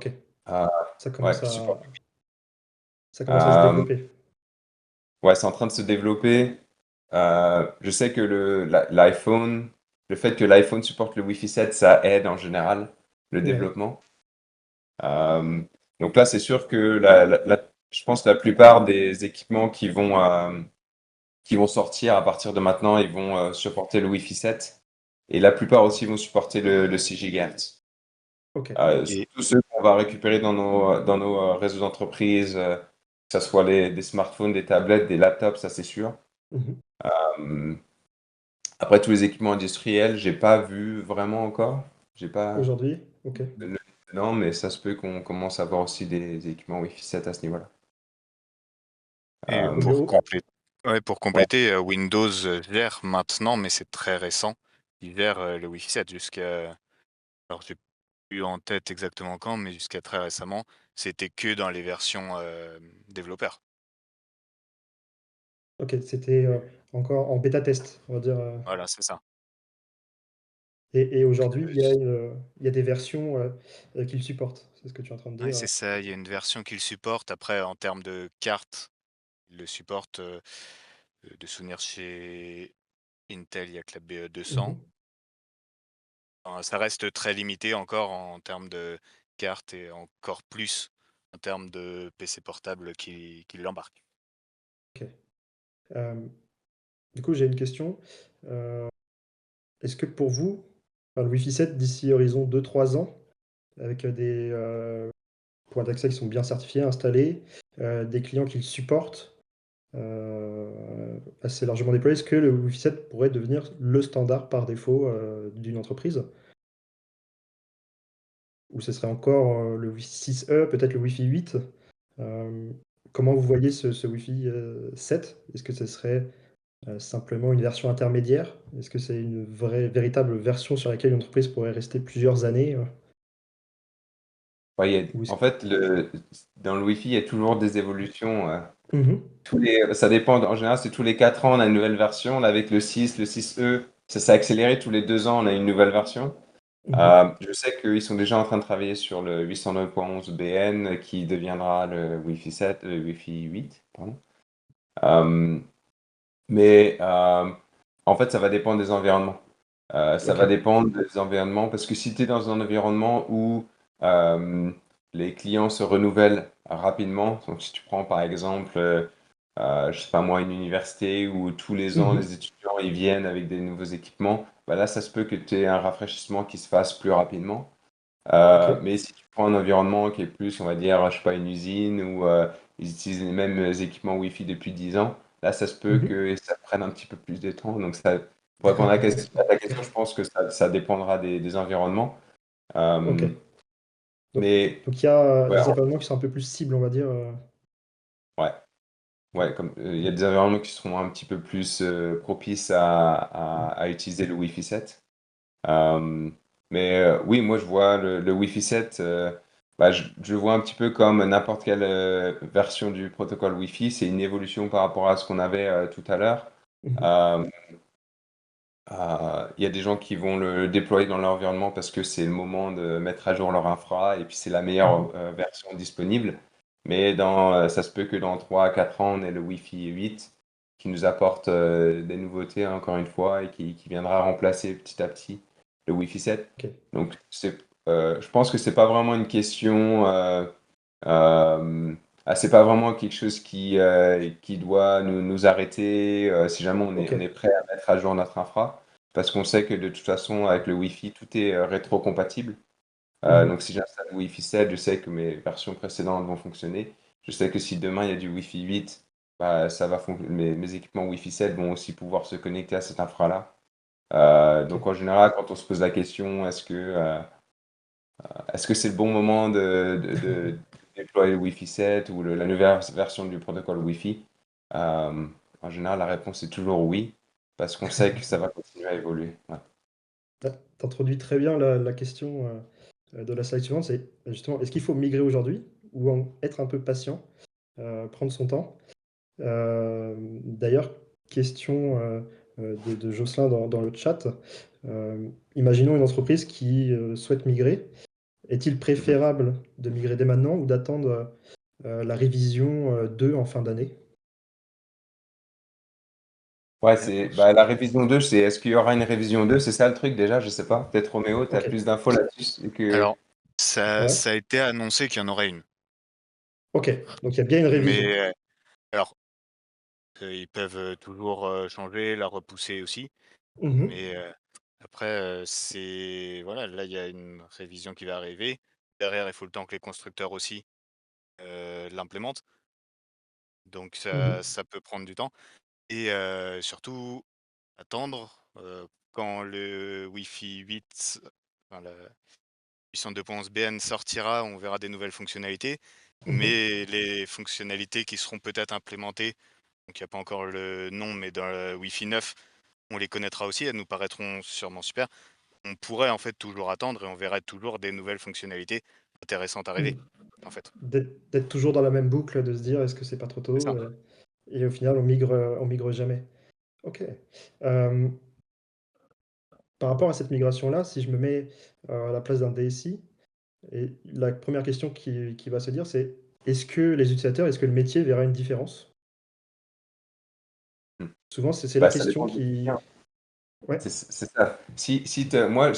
OK. Euh, Ça ouais, commence qui à supportent. ça commence à se Euh, développer. ouais, c'est en train de se développer. Je sais que l'iPhone, le fait que l'iPhone supporte le Wi-Fi 7, ça aide en général le Ouais. développement. Euh, donc là, c'est sûr que je pense que la plupart des équipements qui vont sortir à partir de maintenant, ils vont supporter le Wi-Fi 7. Et la plupart aussi vont supporter le 6 GHz. OK. Et Surtout ceux qu'on va récupérer dans nos réseaux d'entreprise, que ce soit des smartphones, des tablettes, des laptops, ça c'est sûr. Mmh. Euh, Après, tous les équipements industriels, j'ai pas vu vraiment encore. J'ai pas Aujourd'hui? OK. le dedans, mais ça se peut qu'on commence à voir aussi des équipements Wi-Fi 7 à ce niveau-là. Et Euh, Mais pour ouais, compléter, Windows gère maintenant, mais c'est très récent, il gère le Wi-Fi 7 jusqu'à. Alors, j'ai plus en tête exactement quand, mais jusqu'à très récemment, c'était que dans les versions développeurs. ok, c'était encore en bêta test, on va dire. Voilà, c'est ça. Et Donc, aujourd'hui, il y a des versions qui le supportent. C'est ce que tu es en train de ouais, dire. c'est ça. Il y a une version qu'il supporte. Après, en termes de carte, il le supporte de souvenir chez Intel, il y a que la BE200. Mhm. Ça reste très limité encore en termes de carte et encore plus en termes de PC portable qui l'embarque. Ok. Euh, du coup, j'ai une question. Euh, Est-ce que pour vous, enfin, le Wi-Fi 7 d'ici horizon 2-3 ans, avec des points d'accès qui sont bien certifiés, installés, des clients qui le supportent, assez largement déployés, est-ce que le Wi-Fi 7 pourrait devenir le standard par défaut d'une entreprise? Ou ce serait encore le Wi-Fi 6E, peut-être le Wi-Fi 8? Euh, Comment vous voyez ce Wi-Fi 7? Est-ce que ce serait simplement une version intermédiaire? Est-ce que c'est une véritable version sur laquelle une entreprise pourrait rester plusieurs années? ouais, Ou est-ce en fait, dans le Wi-Fi, il y a toujours des évolutions. Mhm, Ça dépend, en général, c'est tous les 4 ans, on a une nouvelle version. Là, avec le 6, le 6E, ça s'est accéléré. Tous les 2 ans, on a une nouvelle version. mhm. Je sais qu'ils sont déjà en train de travailler sur le 802.11 BN qui deviendra le Wi-Fi 7, le Wi-Fi 8, pardon. Euh, mais en fait, ça va dépendre des environnements. Ça Ok. va dépendre des environnements parce que si tu es dans un environnement où euh, les clients se renouvellent rapidement, donc si tu prends par exemple, je sais pas moi, une université où tous les ans Mhm. les étudiants ils viennent avec des nouveaux équipements, bah là ça se peut que tu aies un rafraîchissement qui se fasse plus rapidement. Ok. Mais si tu prends un environnement qui est plus, on va dire, je sais pas, une usine où ils utilisent les mêmes équipements Wi-Fi depuis 10 ans, là, ça se peut Mhm. que ça prenne un petit peu plus de temps. Donc, ça, pour répondre à ta question, je pense que ça dépendra des environnements. Ok. Euh, Donc, mais donc il y a ouais, des environnements qui sont un peu plus cibles, on va dire. ouais, Ok. ouais, comme il y a des environnements qui seront un petit peu plus propices à utiliser le Wi-Fi 7. Euh, mais oui, moi je vois le Wi-Fi 7, bah, je le vois un petit peu comme n'importe quelle version du protocole Wi-Fi. C'est une évolution par rapport à ce qu'on avait tout à l'heure. Mhm. Euh, il y a des gens qui vont le déployer dans leur environnement parce que c'est le moment de mettre à jour leur infra et puis c'est la meilleure Mhm. version disponible. Mais ça se peut que dans 3 à 4 ans, on ait le Wi-Fi 8 qui nous apporte des nouveautés, encore une fois, et qui viendra remplacer petit à petit le Wi-Fi 7. Ok. Donc, je pense que c'est pas vraiment une question. Euh, c'est pas vraiment quelque chose qui doit nous arrêter si jamais Ok. on est prêt à mettre à jour notre infra. Parce qu'on sait que de toute façon, avec le Wi-Fi, tout est rétro-compatible. Mhm. Donc si j'installe le Wi-Fi 7, je sais que mes versions précédentes vont fonctionner. Je sais que si demain il y a du Wi-Fi 8, bah, mes équipements Wi-Fi 7 vont aussi pouvoir se connecter à cette infra-là. Ok. Donc en général, quand on se pose la question, est-ce que c'est le bon moment de déployer le Wi-Fi 7 ou la nouvelle version du protocole Wi-Fi? Euh, En général, la réponse est toujours oui, parce qu'on sait que ça va continuer à évoluer. Ouais. Tu introduis très bien la question de la slide suivante, c'est justement, est-ce qu'il faut migrer aujourd'hui ou être un peu patient, prendre son temps? D'ailleurs, question de Jocelyn dans le chat. Imaginons une entreprise qui souhaite migrer. Est-il Mhm. préférable de migrer dès maintenant ou d'attendre la révision 2 en fin d'année? Ouais, Euh, la révision 2, est-ce qu'il y aura une révision 2? C'est ça le truc déjà, je sais pas. Peut-être Roméo, tu as Ok, plus d'infos là-dessus que. Alors, ça, ouais, ça a été annoncé qu'il y en aurait une. ok. Donc il y a bien une révision. Mais alors, ils peuvent toujours changer, la repousser aussi. Mhm, Mais après, c'est voilà, là, il y a une révision qui va arriver. Derrière, il faut le temps que les constructeurs aussi l'implémentent. Donc mhm, ça peut prendre du temps et surtout attendre, quand le Wi-Fi 8, enfin le 802.11 BN sortira, on verra des nouvelles fonctionnalités. Mhm. mais les fonctionnalités qui seront peut-être implémentées, donc il n'y a pas encore le nom, mais dans le Wi-Fi 9, on les connaîtra aussi, elles nous paraîtront sûrement super. On pourrait en fait toujours attendre et on verrait toujours des nouvelles fonctionnalités intéressantes arriver, Mhm. en fait. D'être toujours dans la même boucle, de se dire est-ce que c'est pas trop C'est tôt ça. et au final on migre jamais. Ok. Par rapport à cette migration-là, si je me mets à la place d'un DSI, et la première question qui va se dire, c'est est-ce que les utilisateurs, est-ce que le métier verra une différence? Hmm. Souvent, c'est la Bah, ça question dépend des qui. clients. Ouais. C'est ça. Moi,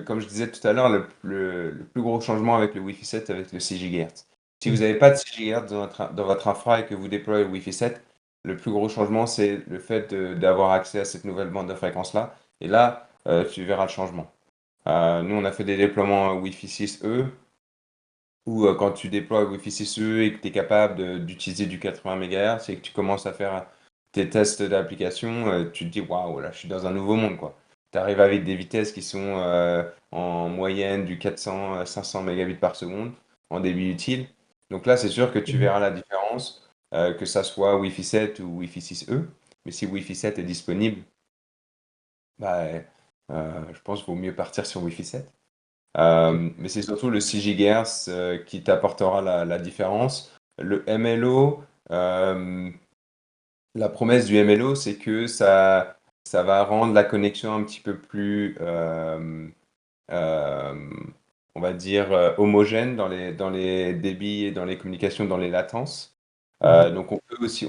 comme je disais tout à l'heure, le plus gros changement avec le Wi-Fi 7, avec le 6 GHz. Si vous Mhm. n'avez pas de 6 GHz dans votre infra et que vous déployez le Wi-Fi 7, le plus gros changement, c'est le fait d'avoir accès à cette nouvelle bande de fréquence-là. Et là, tu verras le changement. Nous, on a fait des déploiements Wi-Fi 6E, où quand tu déploies Wi-Fi 6E et que tu es capable d'utiliser du 80 MHz et que tu commences à faire tes tests d'application, tu te dis waouh, là je suis dans un nouveau monde quoi. Tu arrives avec des vitesses qui sont en moyenne du 400 500 mégabits par seconde en débit utile. Donc là, c'est sûr que tu Mhm. verras la différence, que ça soit Wi-Fi 7 ou Wi-Fi 6E. Mais si Wi-Fi 7 est disponible, bah, je pense qu'il vaut mieux partir sur Wi-Fi 7. Ok. Mais c'est surtout le 6 GHz qui t'apportera la différence. Le MLO, la promesse du MLO, c'est que ça va rendre la connexion un petit peu plus, euh, on va dire, homogène dans les débits et dans les communications, dans les latences. Mhm. Donc on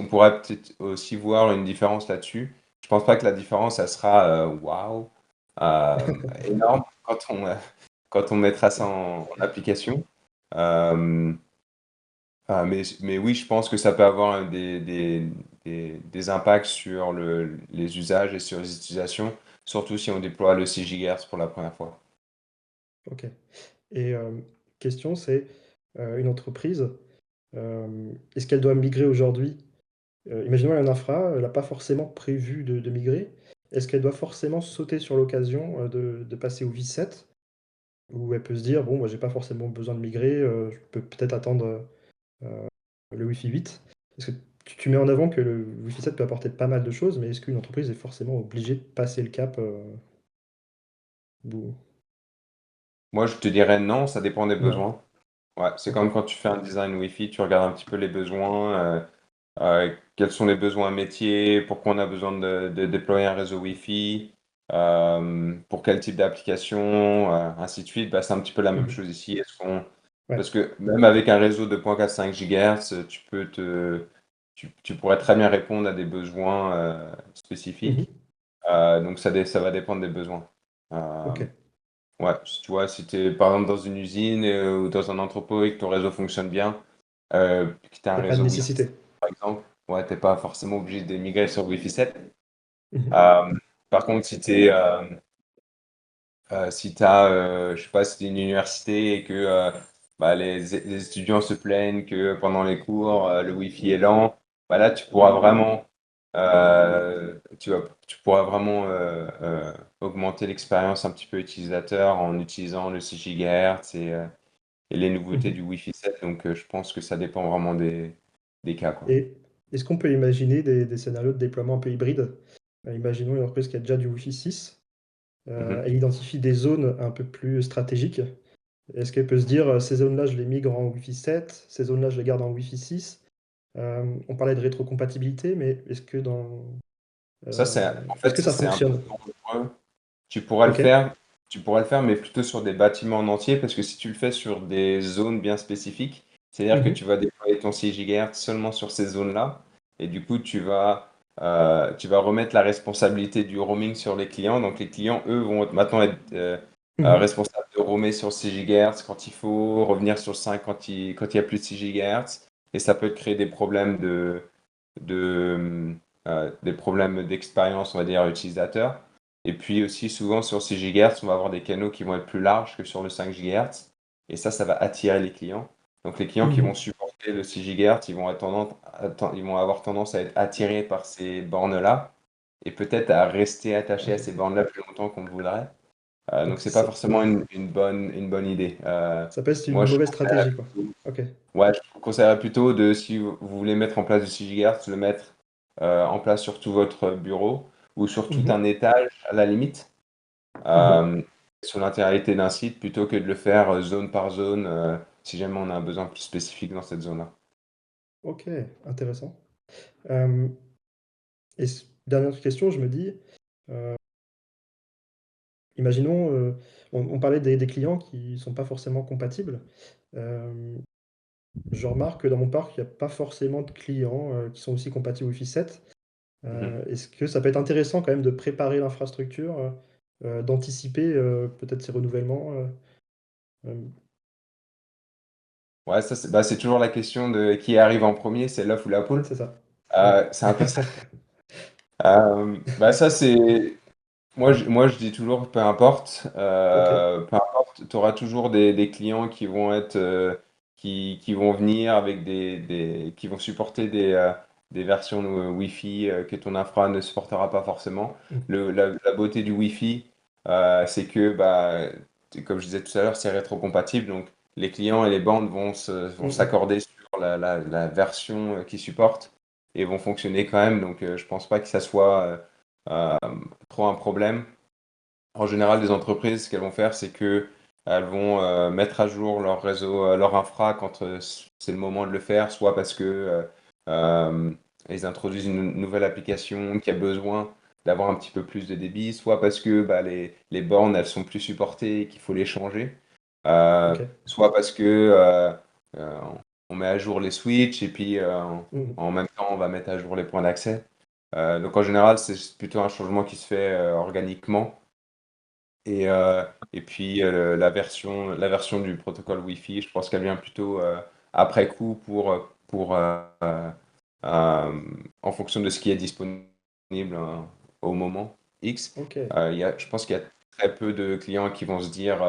pourra peut-être aussi voir une différence là-dessus. Je pense pas que la différence, ça sera waouh, énorme quand on mettra ça en application. Euh, mais oui, je pense que ça peut avoir des impacts sur les usages et sur les utilisations, surtout si on déploie le 6 GHz pour la première fois. Ok. Et question, c'est une entreprise, est-ce qu'elle doit migrer aujourd'hui? Imaginons elle a une infra, elle n'a pas forcément prévu de migrer. Est-ce qu'elle doit forcément sauter sur l'occasion de passer au V7? Ou elle peut se dire, bon, moi, j'ai pas forcément besoin de migrer, je peux peut-être attendre le Wi-Fi 8. Parce que tu mets en avant que le Wi-Fi 7 peut apporter pas mal de choses, mais est-ce qu'une entreprise est forcément obligée de passer le cap ou- Moi, je te dirais non, ça dépend des Non. besoins. Ouais, c'est Ok. comme quand tu fais un design Wi-Fi, tu regardes un petit peu les besoins, quels sont les besoins métiers, pourquoi on a besoin de déployer un réseau Wi-Fi, pour quel type d'application, ainsi de suite. Bah, c'est un petit peu la même Mhm. chose ici. Ouais. Parce que même avec un réseau de 2.45 GHz, tu pourrais très bien répondre à des besoins spécifiques. Mhm. Donc ça va dépendre des besoins. Euh, Ok. Ouais, si tu vois, si tu es par exemple dans une usine ou dans un entrepôt et que ton réseau fonctionne bien, que tu as un Il n'y a pas de réseau Wi-Fi nécessité. 7 par exemple, ouais, t'es pas forcément obligé de migrer sur Wi-Fi 7. Mhm. Euh, Par contre, si t'as, je sais pas, si t'es une université et que bah, les étudiants se plaignent que pendant les cours, le Wi-Fi est lent, bah là, tu pourras vraiment augmenter l'expérience un petit peu utilisateur en utilisant le 6 GHz et les nouveautés du Mhm. Wi-Fi 7. Donc, je pense que ça dépend vraiment des cas, quoi. Et est-ce qu'on peut imaginer des scénarios de déploiement un peu hybrides? Imaginons une entreprise qui a déjà du Wi-Fi 6, Mhm. elle identifie des zones un peu plus stratégiques. Est-ce qu'elle peut se dire, ces zones-là, je les migre en Wi-Fi 7, ces zones-là, je les garde en Wi-Fi 6? On parlait de rétrocompatibilité, mais Ça, euh, en est-ce fait, que ça, ça c'est un peu fonctionne? dangereux. Tu pourras le Ok. faire, tu pourras le faire, mais plutôt sur des bâtiments en entier, parce que si tu le fais sur des zones bien spécifiques, c'est-à-dire que tu Mhm. vas déployer ton 6 GHz seulement sur ces zones-là, et du coup, tu vas remettre la responsabilité du roaming sur les clients. Donc, les clients, eux, vont maintenant être Mhm. responsables de roamer sur 6 GHz quand il faut, revenir sur 5 quand il y a plus de 6 GHz, et ça peut créer des problèmes d'expérience, on va dire, utilisateur. Et puis aussi, souvent sur 6 GHz, on va avoir des canaux qui vont être plus larges que sur le 5 GHz. Et ça va attirer les clients. Donc les clients qui vont Mhm. supporter le 6 GHz, ils vont avoir tendance à être attirés par ces bornes-là et peut-être à rester attachés à ces bornes-là plus longtemps qu'on le voudrait. Donc Donc c'est pas ça, forcément une bonne idée. ça peut être Moi, une je mauvaise conseillerais stratégie, quoi. plutôt, Ok. ouais, je vous conseillerais plutôt de, si vous voulez mettre en place du 6 GHz, le mettre en place sur tout votre bureau ou sur tout Mhm, un étage à la limite, mhm. euh, sur l'intégralité d'un site, plutôt que de le faire zone par zone, si jamais on a un besoin plus spécifique dans cette zone-là. Ok, intéressant. Euh, dernière question, je me dis, euh, imaginons, on parlait des clients qui sont pas forcément compatibles. Euh, je remarque que dans mon parc, il n'y a pas forcément de clients qui sont aussi compatibles Wi-Fi 7. Mhm. Est-ce que ça peut être intéressant quand même de préparer l'infrastructure, d'anticiper peut-être ces renouvellements euh, Ouais, ça, c'est toujours la question de qui arrive en premier, c'est l'œuf ou la poule. c'est ça. Ouais. C'est un peu ça. Ça, c'est. Moi, je dis toujours, Ok. peu importe, tu auras toujours des clients qui vont être, qui vont venir avec qui vont supporter des versions Wi-Fi que ton infra ne supportera pas forcément. Mhm. La beauté du Wi-Fi, c'est que, comme je disais tout à l'heure, c'est rétrocompatible. Donc, les clients et les bandes vont Mhm. s'accorder sur la version qu'ils supportent et vont fonctionner quand même. Donc, je pense pas que ça soit euh, trop un problème. En général, les entreprises, ce qu'elles vont faire, c'est que elles vont mettre à jour leur réseau, leur infra quand c'est le moment de le faire, soit parce que euh, ils introduisent une nouvelle application qui a besoin d'avoir un petit peu plus de débit, soit parce que les bornes, elles sont plus supportées et qu'il faut les changer, Ok. soit parce que euh, on met à jour les switches et puis Mhm. en même temps, on va mettre à jour les points d'accès. Donc en général, c'est plutôt un changement qui se fait organiquement. Et puis la version du protocole Wi-Fi, je pense qu'elle vient plutôt après coup euh, en fonction de ce qui est disponible au moment X. Ok. Je pense qu'il y a très peu de clients qui vont se dire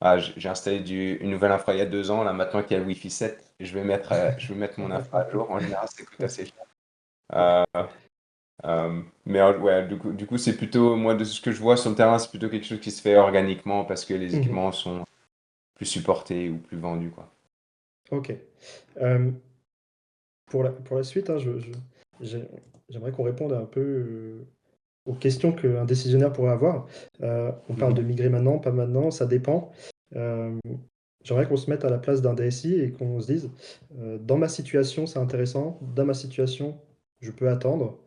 ah, j'ai installé une nouvelle infra il y a 2 ans, là maintenant qu'il y a le Wi-Fi 7, je vais mettre mon infra à jour. En général, ça coûte assez cher. Euh, ouais, du coup, c'est plutôt, moi, de ce que je vois sur le terrain, c'est plutôt quelque chose qui se fait organiquement parce que les Mhm. équipements sont plus supportés ou plus vendus, quoi. Ok. Euh, pour la suite, hein, j'ai- j'aimerais qu'on réponde un peu aux questions qu'un décisionnaire pourrait avoir. On parle Mhm. de migrer maintenant, pas maintenant, ça dépend. Euh, J'aimerais qu'on se mette à la place d'un DSI et qu'on se dise, dans ma situation, c'est intéressant, dans ma situation, je peux attendre.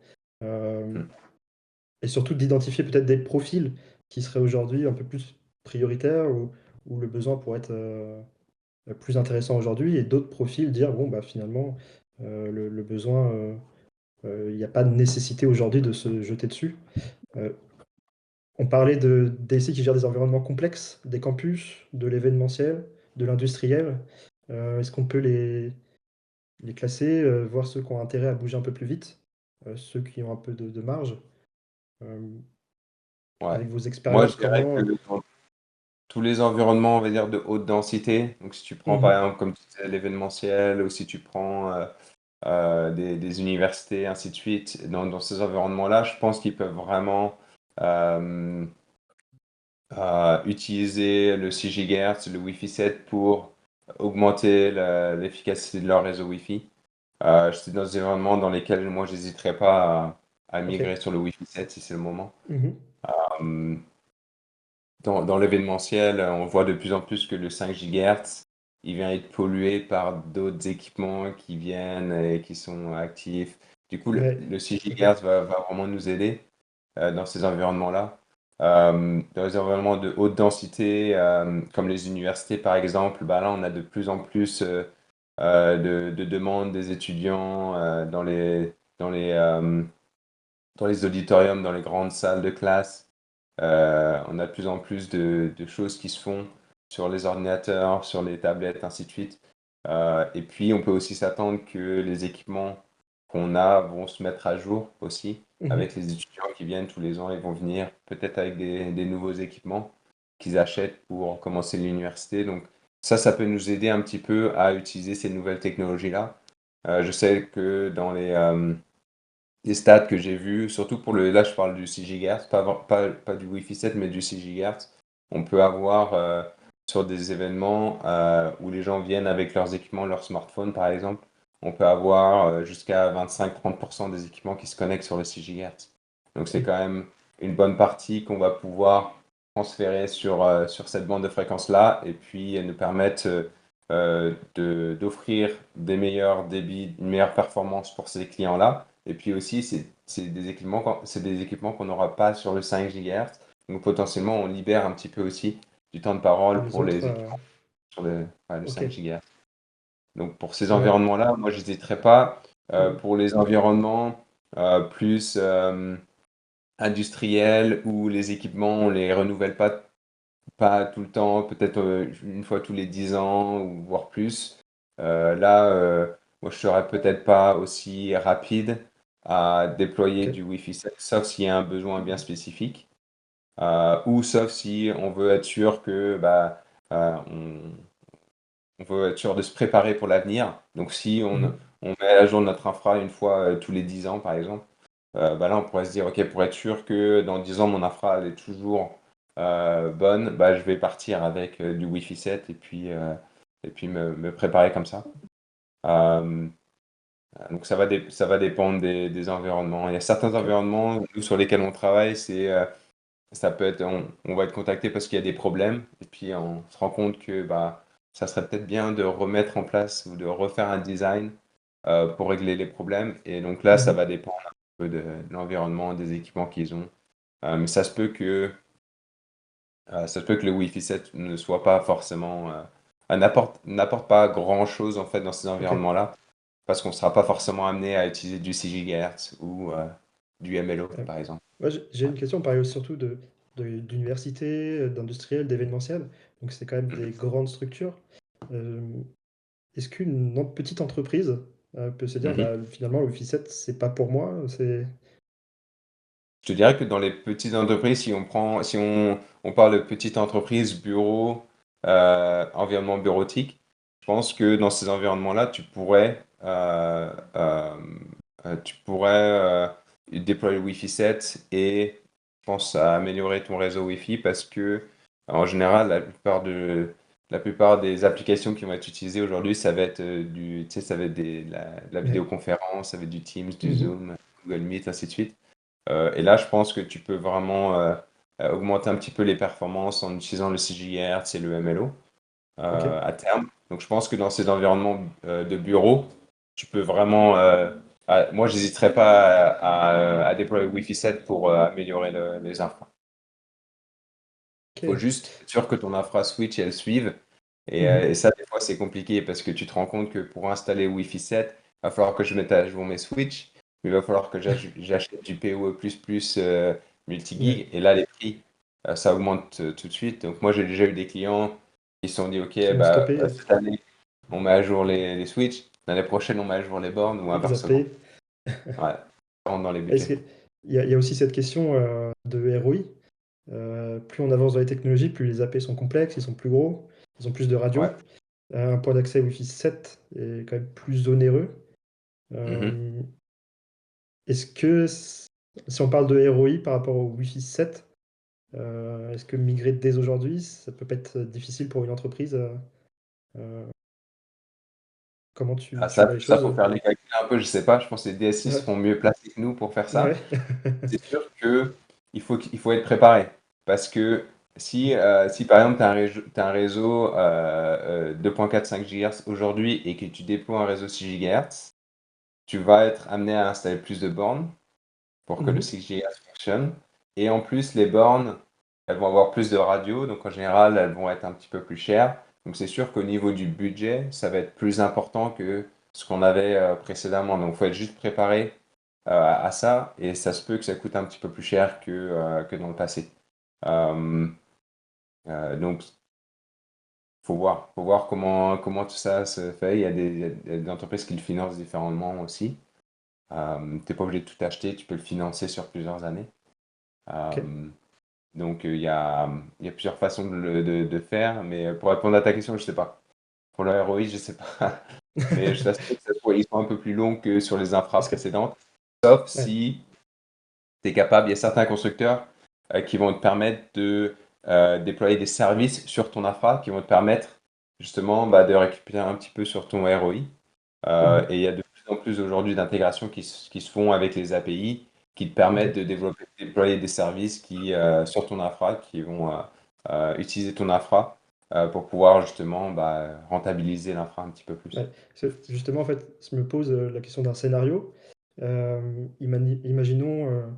Euh, Mhm. et surtout d'identifier peut-être des profils qui seraient aujourd'hui un peu plus prioritaires ou le besoin pourrait être plus intéressant aujourd'hui et d'autres profils dire, bon, bah, finalement, le besoin, il n'y a pas de nécessité aujourd'hui de se jeter dessus. Euh, on parlait de DSI qui gèrent des environnements complexes, des campus, de l'événementiel, de l'industriel. Est-ce qu'on peut les classer, voir ceux qui ont intérêt à bouger un peu plus vite, ceux qui ont un peu de marge, euh, Ouais. avec vos Moi, je expériences, dirais que comment... dans tous les environnements, on va dire, de haute densité, donc si tu prends par Mhm, exemple, comme tu disais, l'événementiel, ou si tu prends des universités, ainsi de suite, dans ces environnements-là, je pense qu'ils peuvent vraiment euh, utiliser le 6 GHz, le Wi-Fi 7 pour augmenter l'efficacité de leur réseau Wi-Fi. C'est dans des environnements dans lesquels moi, j'hésiterais pas à ok. migrer sur le Wi-Fi 7 si c'est le moment. Mhm, Euh, dans l'événementiel, on voit de plus en plus que le 5 GHz, il vient être pollué par d'autres équipements qui viennent et qui sont actifs. Du coup, le, ouais, le 6 tout à fait. GHz va vraiment nous aider dans ces environnements-là. Dans les environnements de haute densité, comme les universités par exemple, là on a de plus en plus de demandes des étudiants dans les auditoriums, dans les grandes salles de classe. On a de plus en plus de choses qui se font sur les ordinateurs, sur les tablettes, ainsi de suite. Et puis, on peut aussi s'attendre que les équipements qu'on a vont se mettre à jour aussi, Mhm, avec les étudiants qui viennent tous les ans. Ils vont venir peut-être avec des nouveaux équipements qu'ils achètent pour commencer l'université. Donc, ça peut nous aider un petit peu à utiliser ces nouvelles technologies-là. Je sais que dans les stats que j'ai vus, surtout là je parle du 6 GHz, pas du Wi-Fi 7, mais du 6 GHz. On peut avoir sur des événements où les gens viennent avec leurs équipements, leur smartphone par exemple, on peut avoir jusqu'à 25-30% des équipements qui se connectent sur le 6 GHz. Donc c'est Oui. quand même une bonne partie qu'on va pouvoir transférer sur cette bande de fréquence-là et puis nous permettre d'offrir des meilleurs débits, une meilleure performance pour ces clients-là. Et puis aussi, c'est des équipements qu'on n'aura pas sur le 5 GHz. Donc potentiellement, on libère un petit peu aussi du temps de Pour parole les pour autres, les équipements sur le ok. 5 GHz. Donc pour ces Euh, environnements-là, moi, je n'hésiterai pas. mhm. Pour les environnements plus industriels où les équipements, on les renouvelle pas tout le temps, peut-être une fois tous les 10 ans ou voire plus. Moi, je serais peut-être pas aussi rapide à déployer Ok. du Wi-Fi 7, sauf s'il y a un besoin bien spécifique, ou sauf si on veut être sûr que euh, on, on veut être sûr de se préparer pour l'avenir. Donc, si Mhm. on met à jour notre infra une fois tous les 10 ans, par exemple, là, on pourrait se dire, OK, pour être sûr que dans 10 ans, mon infra elle est toujours bonne, je vais partir avec du Wi-Fi 7 et puis me préparer comme ça. Euh, donc, ça va dépendre des environnements. Il y a certains Ok. environnements nous, sur lesquels on travaille, ça peut être, on va être contacté parce qu'il y a des problèmes, et puis on se rend compte que ça serait peut-être bien de remettre en place ou de refaire un design pour régler les problèmes. Et donc là, ça Mhm. va dépendre un peu de l'environnement, des équipements qu'ils ont. Mais ça se peut que le Wi-Fi 7 ne soit pas forcément, n'apporte pas grand-chose en fait dans ces Ok. environnements-là, parce qu'on ne sera pas forcément amené à utiliser du 6 GHz ou du MLO, Euh, par exemple. Moi, j'ai Ouais. une question, on parlait surtout d'université, d'industriel, d'événementiel. Donc, c'est quand même des Mhm. grandes structures. Euh, Est-ce qu'une petite entreprise peut se dire, Mhm. finalement, le Wi-Fi 7, c'est pas pour moi, c'est... Je te dirais que dans les petites entreprises, on parle de petites entreprises, bureaux, environnement bureautique, je pense que dans ces environnements-là, tu pourrais déployer le Wi-Fi 7 et je pense à améliorer ton réseau Wi-Fi parce que en général, la plupart des applications qui vont être utilisées aujourd'hui, ça va être tu sais, ça va être la Ouais. vidéoconférence, ça va être du Teams, du Mhm. Zoom, Google Meet, ainsi de suite. Et là, je pense que tu peux vraiment augmenter un petit peu les performances en utilisant le 6 GHz et le MLO Ok. à terme. Donc, je pense que dans ces environnements de bureau, tu peux vraiment. Moi, j'hésiterais pas à déployer le Wi-Fi 7 pour améliorer les infras. Il faut Ok. juste être sûr que ton infra switch elle suive. Et Mhm. ça, des fois, c'est compliqué parce que tu te rends compte que pour installer Wi-Fi 7, il va falloir que je mette à jour mes switches, mais il va falloir que j'achète du PoE++ Ouais. multi-gig. Et là, les prix, ça augmente tout de suite. Donc, moi, j'ai déjà eu des clients qui se sont dit, OK, Qui ont stoppé, cette année, on met à jour les switches. L'année prochaine, on met à jour les bornes ou inversement. zappé. Ouais, ça rentre dans les Est-ce budgets. que... il y a aussi cette question de ROI. Plus on avance dans les technologies, plus les AP sont complexes, ils sont plus gros, ils ont plus de Ouais. radios. Un point d'accès Wi-Fi 7 est quand même plus onéreux. Mhm. Euh, Est-ce que, si on parle de ROI par rapport au Wi-Fi 7, est-ce que migrer dès aujourd'hui, ça peut pas être difficile pour une entreprise euh, comment Ah, tu vois les ça, choses? faut faire les calculs un peu, je sais pas. Je pense que les DSI Ouais, seront mieux placés que nous pour faire ça. ouais. C'est sûr que il faut être préparé. Parce que si par exemple, tu as un réseau 2.4-5 GHz aujourd'hui et que tu déploies un réseau 6 GHz, tu vas être amené à installer plus de bornes pour que le Mhm. 6 GHz fonctionne. Et en plus, les bornes, elles vont avoir plus de radio, donc en général, elles vont être un petit peu plus chères. Donc c'est sûr qu'au niveau du budget, ça va être plus important que ce qu'on avait précédemment. Donc il faut être juste préparé à ça, et ça se peut que ça coûte un petit peu plus cher que dans le passé. Euh, donc faut voir comment tout ça se fait. Il y a des entreprises qui le financent différemment aussi. Tu n'es pas obligé de tout acheter, tu peux le financer sur plusieurs années. Ok. Euh, donc il y a plusieurs façons de faire, mais pour répondre à ta question, je sais pas. Pour le ROI, je sais pas. Mais je t'assure que ils sont un peu plus longs que sur les infras Parce que, précédentes. Sauf ouais. si tu es capable, il y a certains constructeurs qui vont te permettre de déployer des services sur ton infra qui vont te permettre justement de récupérer un petit peu sur ton ROI. Et il y a de plus en plus aujourd'hui d'intégrations qui se font avec les API qui te permettent de déployer des services sur ton infra qui vont utiliser ton infra pour pouvoir justement rentabiliser l'infra un petit peu plus. Ouais. Justement, en fait, je me pose la question d'un scénario. Imaginons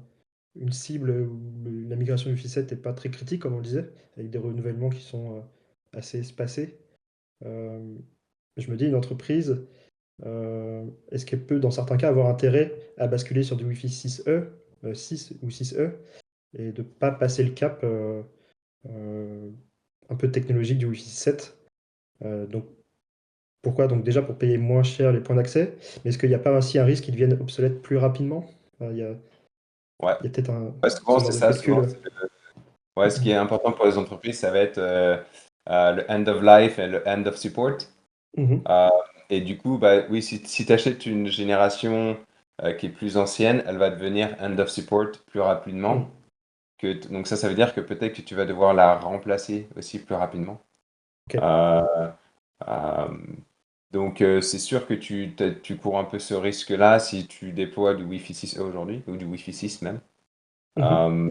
une cible où la migration du Wi-Fi 7 n'est pas très critique, comme on le disait, avec des renouvellements qui sont assez espacés. Euh, je me dis, une entreprise, est-ce qu'elle peut, dans certains cas, avoir intérêt à basculer sur du Wi-Fi 6E, 6 ou 6E, et de ne pas passer le cap euh, un peu technologique du Wi-Fi 7? Donc, pourquoi? Donc déjà pour payer moins cher les points d'accès, mais est-ce qu'il n'y a pas aussi un risque qu'ils deviennent obsolètes plus rapidement? Ouais, Il y a peut-être ouais, souvent ce genre c'est de ça. Souvent, calcul. ouais, ce qui est important pour les entreprises, ça va être le end of life et le end of support. Mhm. Euh, et du coup, oui, si tu achètes une génération qui est plus ancienne, elle va devenir end of support plus Mhm. rapidement. Donc ça veut dire que peut-être que tu vas devoir la remplacer aussi plus rapidement. Ok. Euh, euh, donc c'est sûr que tu cours un peu ce risque-là si tu déploies du Wi-Fi 6E aujourd'hui, ou du Wi-Fi 6 même. Mhm. Euh,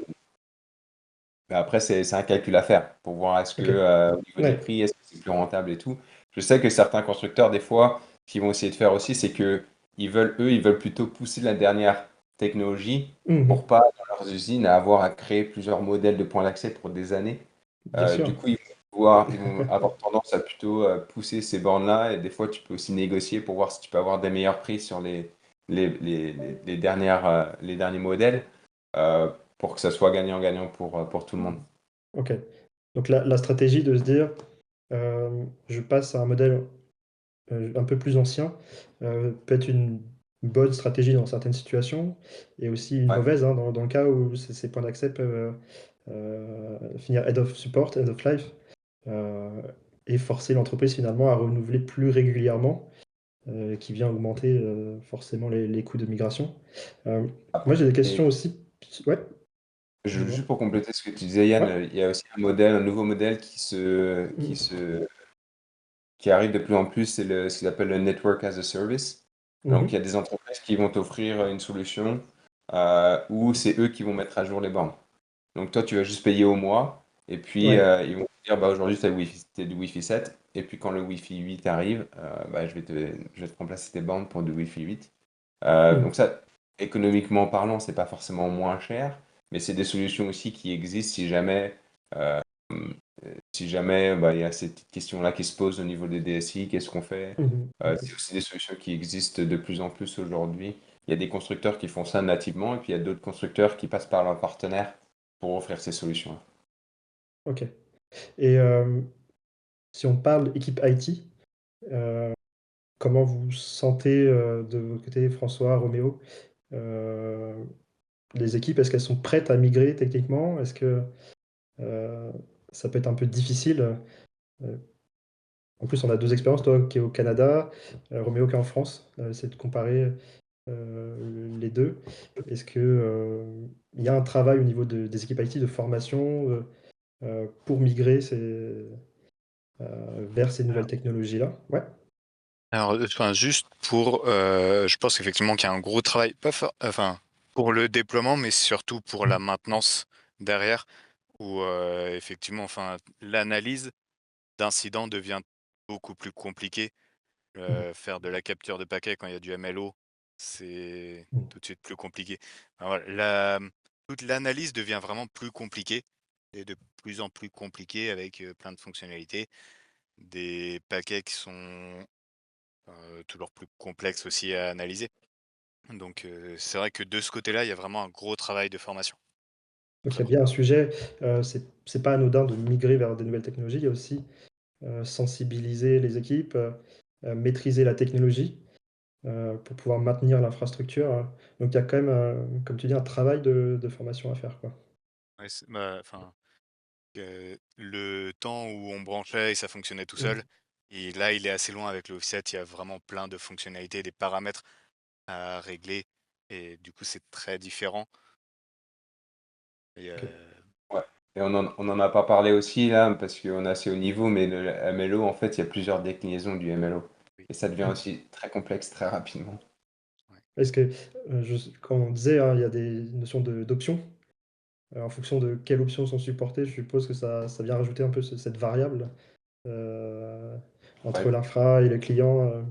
mais après, c'est un calcul à faire pour voir est-ce que, Ok. au niveau des Ouais. prix, est-ce que c'est plus rentable et tout. Je sais que certains constructeurs, des fois, ce qu'ils vont essayer de faire aussi, c'est que ils veulent plutôt pousser la dernière technologie Mhm. pour pas, dans leurs usines, avoir à créer plusieurs modèles de points d'accès pour des années. Bien sûr. Du coup, ils vont avoir tendance à plutôt pousser ces bornes-là et des fois, tu peux aussi négocier pour voir si tu peux avoir des meilleurs prix sur les derniers modèles pour que ça soit gagnant-gagnant pour tout le monde. Ok. Donc la stratégie de se dire, je passe à un modèle un peu plus ancien, peut être une bonne stratégie dans certaines situations et aussi une Ouais. mauvaise, hein, dans le cas où ces points d'accès peuvent finir end of support, end of life, euh, et forcer l'entreprise finalement à renouveler plus régulièrement, qui vient augmenter forcément les coûts de migration. Euh, Moi j'ai des Et questions aussi. Ouais, dis-moi. juste pour compléter ce que tu disais, Yann, Ouais. il y a aussi un nouveau modèle Mm. qui arrive de plus en plus, c'est ce qu'ils appellent le Network as a Service. Donc, il y Mhm. a des entreprises qui vont t'offrir une solution où c'est eux qui vont mettre à jour les bornes. Donc, toi, tu vas juste payer au mois et puis Ouais. ils vont te dire, aujourd'hui, tu as du Wi-Fi 7 et puis quand le Wi-Fi 8 arrive, je vais te remplacer tes bornes pour du Wi-Fi 8. Mm. Donc ça, économiquement parlant, c'est pas forcément moins cher, mais c'est des solutions aussi qui existent euh, si jamais il y a cette petite question-là qui se pose au niveau des DSI, qu'est-ce qu'on fait? Mhm. C'est aussi des solutions qui existent de plus en plus aujourd'hui. Il y a des constructeurs qui font ça nativement, et puis il y a d'autres constructeurs qui passent par leurs partenaires pour offrir ces solutions-là. Ok. Et si on parle équipe IT, euh, comment vous sentez de votre côté, François, Roméo, euh, les équipes, est-ce qu'elles sont prêtes à migrer techniquement? Est-ce que euh, ça peut être un peu difficile? Euh, En plus, on a deux expériences, toi qui es au Canada, Roméo qui est en France. C'est de comparer les deux. Est-ce que il y a un travail au niveau des équipes IT de formation pour migrer vers ces nouvelles technologies-là? Ouais. Alors, enfin, juste pour, je pense qu'effectivement qu'il y a un gros travail, pas enfin, pour le déploiement, mais surtout pour la maintenance derrière, où effectivement, enfin, l'analyse d'incidents devient beaucoup plus compliquée. Mhm. Faire de la capture de paquets quand il y a du MLO, c'est Mhm. tout de suite plus compliqué. Enfin, voilà, toute l'analyse devient vraiment plus compliquée et de plus en plus compliquée avec plein de fonctionnalités, des paquets qui sont toujours plus complexes aussi à analyser. Donc c'est vrai que de ce côté-là, il y a vraiment un gros travail de formation. Donc il Très y a gros. bien un sujet, c'est pas anodin de migrer vers des nouvelles technologies, il y a aussi sensibiliser les équipes, maîtriser la technologie pour pouvoir maintenir l'infrastructure. Donc il y a quand même, comme tu dis, un travail de formation à faire, quoi. Ouais, enfin, le temps où on branchait et ça fonctionnait tout Mhm. seul, et là, il est assez loin avec le offset. Il y a vraiment plein de fonctionnalités, des paramètres à régler, et du coup, c'est très différent. Et, Ok. Ouais. Et on en a pas parlé aussi là, parce qu'on est assez haut niveau, mais le MLO, en fait, il y a plusieurs déclinaisons du MLO. Oui. Et ça devient aussi très complexe très rapidement. Est-ce que, quand on disait, hein, il y a des notions d'options, en fonction de quelles options sont supportées, je suppose que ça vient rajouter un peu cette variable euh, entre Ouais. l'infra et le client.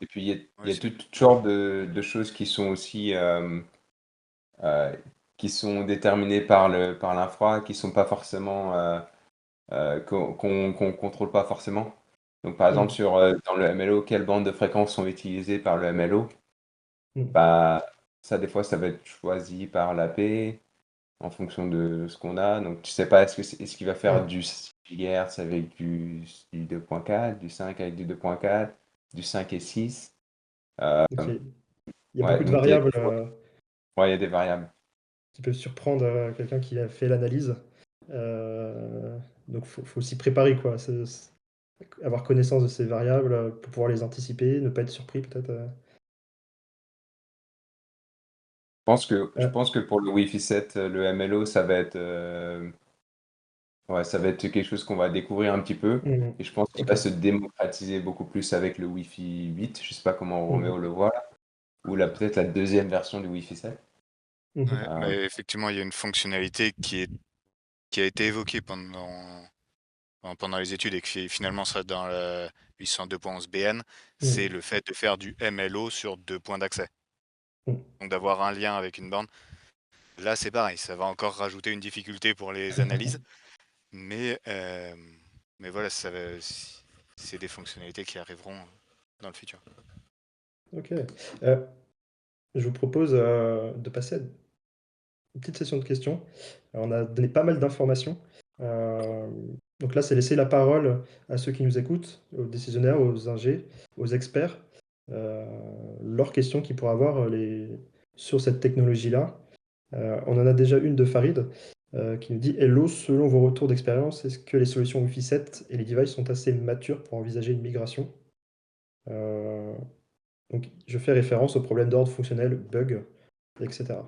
Et puis, il y Ouais, a toutes sortes de choses qui sont aussi euh, qui sont déterminées par l'infra, qui sont pas forcément qu'on contrôle pas forcément. Donc, par exemple, Mm, dans le MLO, quelles bandes de fréquences sont utilisées par le MLO? mm, Bah, ça, des fois, ça va être choisi par l'AP en fonction de ce qu'on a. Donc, tu sais pas, est-ce qu'il va faire ouais, du 6 GHz avec du 2.4, du 5 avec du 2.4, du 5 et 6? Euh, donc il y a ouais, beaucoup de donc il y a, variables ouais, il y a des variables. qui peuvent surprendre quelqu'un qui a fait l'analyse. Donc faut s'y préparer, quoi. Avoir connaissance de ces variables pour pouvoir les anticiper, ne pas être surpris peut-être. Je Euh, pense que pour le Wi-Fi 7, le MLO, ça va être, ouais, ça va être quelque chose qu'on va découvrir un petit peu. mm, Et je pense qu'il ok. va se démocratiser beaucoup plus avec le Wi-Fi 8. Je sais pas comment Mm, Roméo le voit là. Ou là, peut-être la deuxième version du Wi-Fi 7. mhm, Ouais, Euh, mais effectivement, il y a une fonctionnalité qui a été évoquée pendant les études et qui finalement sera dans le 802.11 BN, c'est mm, le fait de faire du MLO sur 2 points d'accès. mm. Donc d'avoir un lien avec une borne. Là, c'est pareil, ça va encore rajouter une difficulté pour les analyses, mais, euh, mais voilà, c'est des fonctionnalités qui arriveront dans le futur. Ok. Je vous propose de passer à une petite session de questions. Alors, on a donné pas mal d'informations. Euh, donc là, c'est laisser la parole à ceux qui nous écoutent, aux décisionnaires, aux ingés, aux experts, euh, leurs questions qu'ils pourraient avoir sur cette technologie-là. On en a déjà une de Farid qui nous dit: Hello, selon vos retours d'expérience, est-ce que les solutions Wi-Fi 7 et les devices sont assez matures pour envisager une migration? Euh, donc, je fais référence aux problèmes d'ordre fonctionnel, bugs, etc.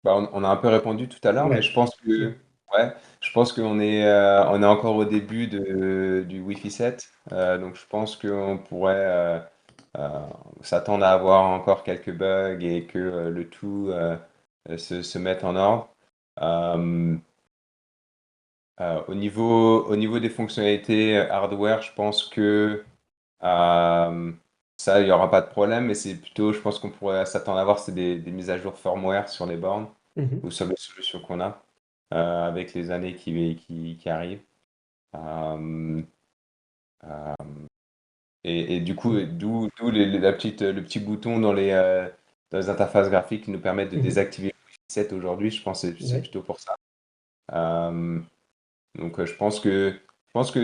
Bah, on a un peu répondu tout à l'heure, mais Ouais. je pense Mm. ouais, je pense on est encore au début du Wi-Fi 7. Donc je pense qu'on pourrait euh, s'attendre à avoir encore quelques bugs et que le tout se mette en ordre. Euh, au niveau des fonctionnalités hardware, je pense que euh, ça, il n'y aura pas de problème, mais c'est plutôt, je pense qu'on pourrait s'attendre à voir, c'est des mises à jour firmware sur les bornes Mhm. ou sur les solutions qu'on a avec les années qui arrivent. Euh, euh, et du coup, Mm. d'où le petit bouton dans les interfaces graphiques qui nous permettent de Mhm. désactiver le Wi-Fi 7 aujourd'hui. Je pense que c'est Ouais. plutôt pour ça. Euh, donc, je pense que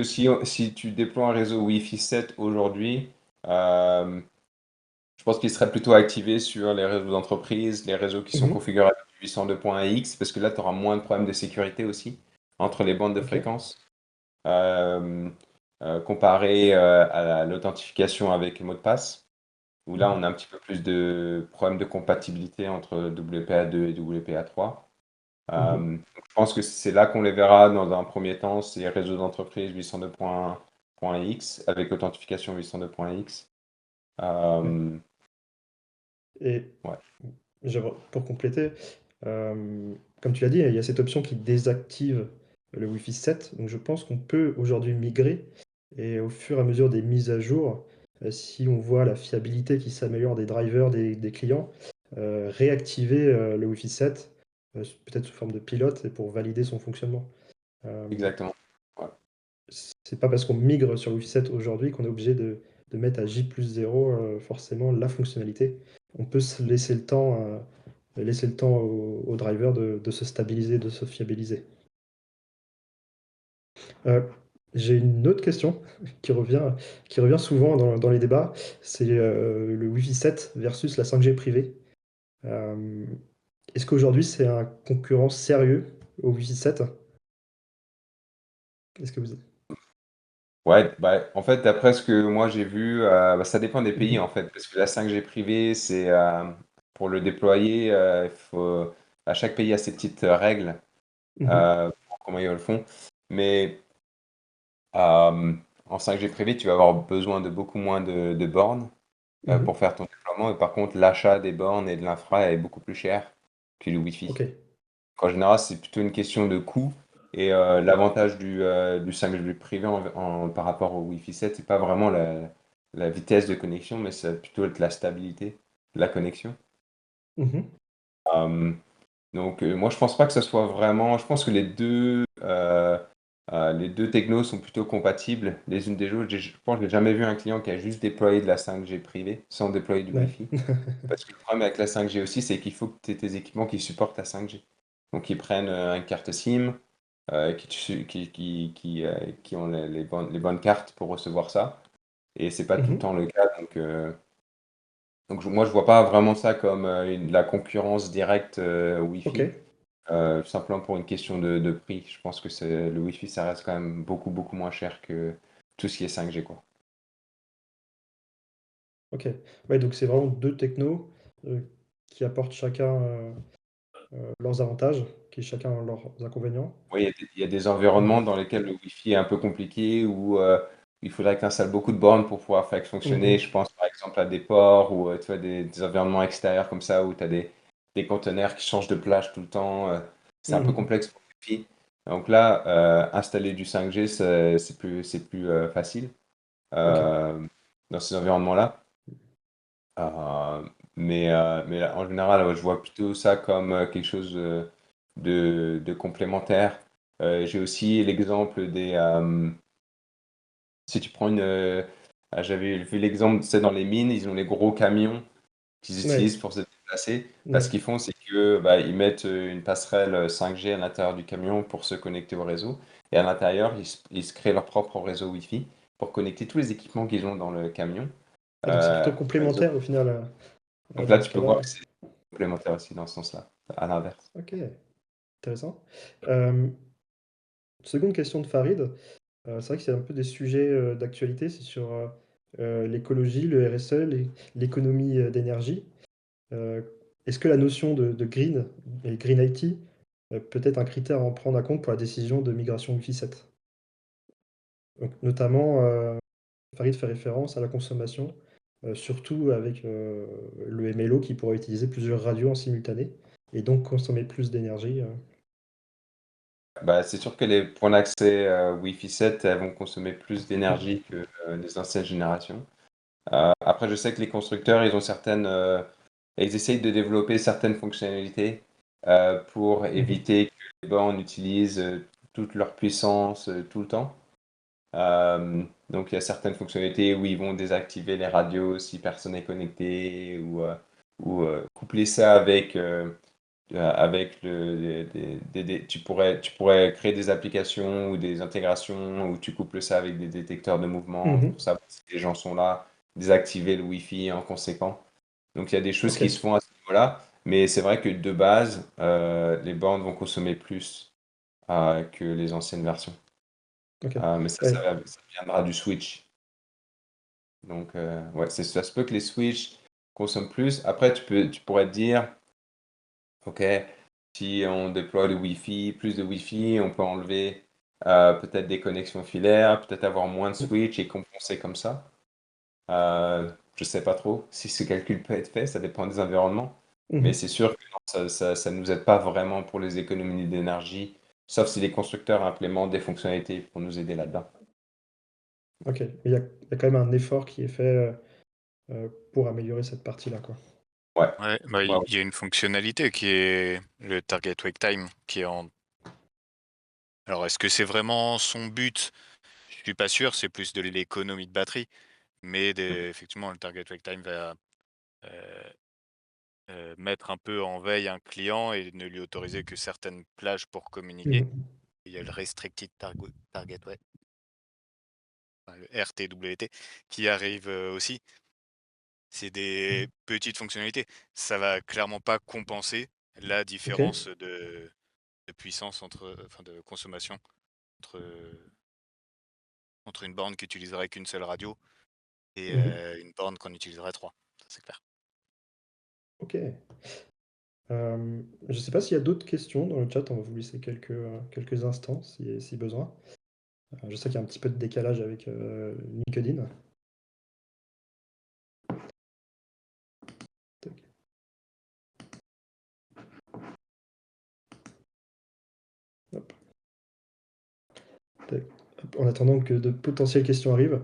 si tu déploies un réseau Wi-Fi 7 aujourd'hui, euh, je pense qu'il serait plutôt activé sur les réseaux d'entreprise, les réseaux qui sont Mhm. configurés avec 802.1x, parce que là, tu auras moins de problèmes de sécurité aussi entre les bandes de Ok. fréquences, euh, comparé à l'authentification avec mot de passe, où là, Mhm. on a un petit peu plus de problèmes de compatibilité entre WPA2 et WPA3. Mhm. Donc je pense que c'est là qu'on les verra dans un premier temps, c'est les réseaux d'entreprise 802.1x avec authentification 802.x. Ouais. Euh, Et ouais. pour compléter, comme tu l'as dit, il y a cette option qui désactive le Wi-Fi 7. Donc je pense qu'on peut aujourd'hui migrer et au fur et à mesure des mises à jour, si on voit la fiabilité qui s'améliore des drivers des clients, réactiver le Wi-Fi 7, peut-être sous forme de pilote et pour valider son fonctionnement. Euh, Exactement. Ouais. c'est pas parce qu'on migre sur le Wi-Fi 7 aujourd'hui qu'on est obligé de mettre à J+0 forcément la fonctionnalité. On peut se laisser le temps au driver de se stabiliser, de se fiabiliser. Euh, j'ai une autre question qui revient souvent dans les débats, c'est le Wi-Fi 7 versus la 5G privée. Euh, est-ce qu'aujourd'hui c'est un concurrent sérieux au Wi-Fi 7? Est-ce que vous... Ouais, bah, en fait, d'après ce que moi j'ai vu, bah, ça dépend des pays Mhm. en fait, parce que la 5G privée, c'est pour le déployer, à chaque pays a ses petites règles Mhm. pour comment ils le font. Mais en 5G privé, tu vas avoir besoin de beaucoup moins de bornes pour Mhm. faire ton déploiement. Et par contre, l'achat des bornes et de l'infra est beaucoup plus cher que le Wi-Fi. Ok. En général, c'est plutôt une question de coût. Et l'avantage du 5G privé par rapport au Wi-Fi 7, c'est pas vraiment la vitesse de connexion, mais c'est plutôt la stabilité de la connexion. Mhm. Euh, donc, moi, je pense pas que ce soit vraiment. Je pense que les deux technos sont plutôt compatibles les unes des autres. Je pense que j'ai jamais vu un client qui a juste déployé de la 5G privée sans déployer du Ouais. Wi-Fi. Parce que le problème avec la 5G aussi, c'est qu'il faut que tu aies tes équipements qui supportent la 5G. Donc, ils prennent une carte SIM, qui ont les bonnes cartes pour recevoir ça. Et c'est pas tout le Mhm. temps le cas. Donc moi, je vois pas vraiment ça comme la concurrence directe Ok. Wi-Fi. Tout simplement pour une question de prix. Je pense que le Wi-Fi, ça reste quand même beaucoup, beaucoup moins cher que tout ce qui est 5G, quoi. Ok. Ouais, donc c'est vraiment deux technos qui apportent chacun leurs avantages, qui chacun ont leurs inconvénients. Oui, il y a des environnements Mhm. dans lesquels le Wi-Fi est un peu compliqué, où il faudrait que tu installes beaucoup de bornes pour pouvoir faire fonctionner. Mhm. Je pense par exemple à des ports ou tu vois, des environnements extérieurs comme ça, où tu as des conteneurs qui changent de plage tout le temps. C'est un peu Mhm. complexe pour le Wi-Fi. Donc là, installer du 5G, c'est plus facile Ok. euh, dans ces environnements-là. Mais là, en général, ouais, je vois plutôt ça comme quelque chose de complémentaire. J'ai aussi l'exemple si tu prends j'avais vu l'exemple, c'est dans les mines, ils ont les gros camions qu'ils utilisent Ouais. pour se déplacer. Bah, ce Ouais. qu'ils font, c'est que bah, ils mettent une passerelle 5G à l'intérieur du camion pour se connecter au réseau. Et à l'intérieur, ils se créent leur propre réseau Wi-Fi pour connecter tous les équipements qu'ils ont dans le camion. Ah, donc c'est plutôt Réseau. complémentaire au final Donc là, dans ce tu peux voir cas-là. que c'est complémentaire aussi dans ce sens-là, à l'inverse. Ok, intéressant. Euh, Seconde question de Farid. C'est vrai que c'est un peu des sujets d'actualité, c'est sur l'écologie, le RSE, l'économie d'énergie. Euh, Est-ce que la notion de green et green IT peut être un critère à en prendre en compte pour la décision de migration Wi-Fi 7? Donc, notamment, Farid fait référence à la consommation, surtout avec le MLO qui pourrait utiliser plusieurs radios en simultané et donc consommer plus d'énergie. Bah, c'est sûr que les points d'accès Wi-Fi 7 elles vont consommer plus d'énergie que les anciennes générations. Après, je sais que les constructeurs, ils essayent de développer certaines fonctionnalités pour Mhm, éviter que les bornes utilisent toute leur puissance tout le temps. Donc, il y a certaines fonctionnalités où ils vont désactiver les radios si personne n'est connecté ou coupler ça avec tu pourrais créer des applications ou des intégrations où tu couples ça avec des détecteurs de mouvement pour mhm. savoir si les gens sont là, désactiver le Wi-Fi en conséquent. Donc il y a des choses Ok, qui se font à ce niveau-là, mais c'est vrai que de base, les bornes vont consommer plus que les anciennes versions. ok. Mais ça, Ouais. ça viendra du switch. Donc ouais, ça se peut que les switch consomment plus. Après, tu pourrais te dire, ok, si on déploie le Wi-Fi, plus de Wi-Fi, on peut enlever peut-être des connexions filaires, peut-être avoir moins de switch et compenser comme ça. Je sais pas trop si ce calcul peut être fait, ça dépend des environnements. Mais Mhm. c'est sûr que non, ça nous aide pas vraiment pour les économies d'énergie, sauf si les constructeurs implémentent des fonctionnalités pour nous aider là-dedans. Ok. Mais il y a quand même un effort qui est fait pour améliorer cette partie-là, quoi. Ouais, Ouais, bah, ouais, il y a une fonctionnalité qui est le target wake time qui est en. Alors, est-ce que c'est vraiment son but? Je suis pas sûr, c'est plus de l'économie de batterie, mais ouais. effectivement, le target wake time va euh, mettre un peu en veille un client et ne lui autoriser que certaines plages pour communiquer. Mhm. Il y a le restricted target, ouais, enfin, le RTWT, qui arrive aussi. C'est des petites fonctionnalités. Ça va clairement pas compenser la Ok. différence de puissance enfin de consommation entre, entre une borne qui utiliserait qu'une seule radio et Mhm. une borne qu'on utiliserait trois. Ça, c'est clair. Ok. Je ne sais pas s'il y a d'autres questions dans le chat, on va vous laisser quelques instants si besoin. Je sais qu'il y a un petit peu de décalage avec LinkedIn. Tac. Hop. Tac. Hop. En attendant que de potentielles questions arrivent,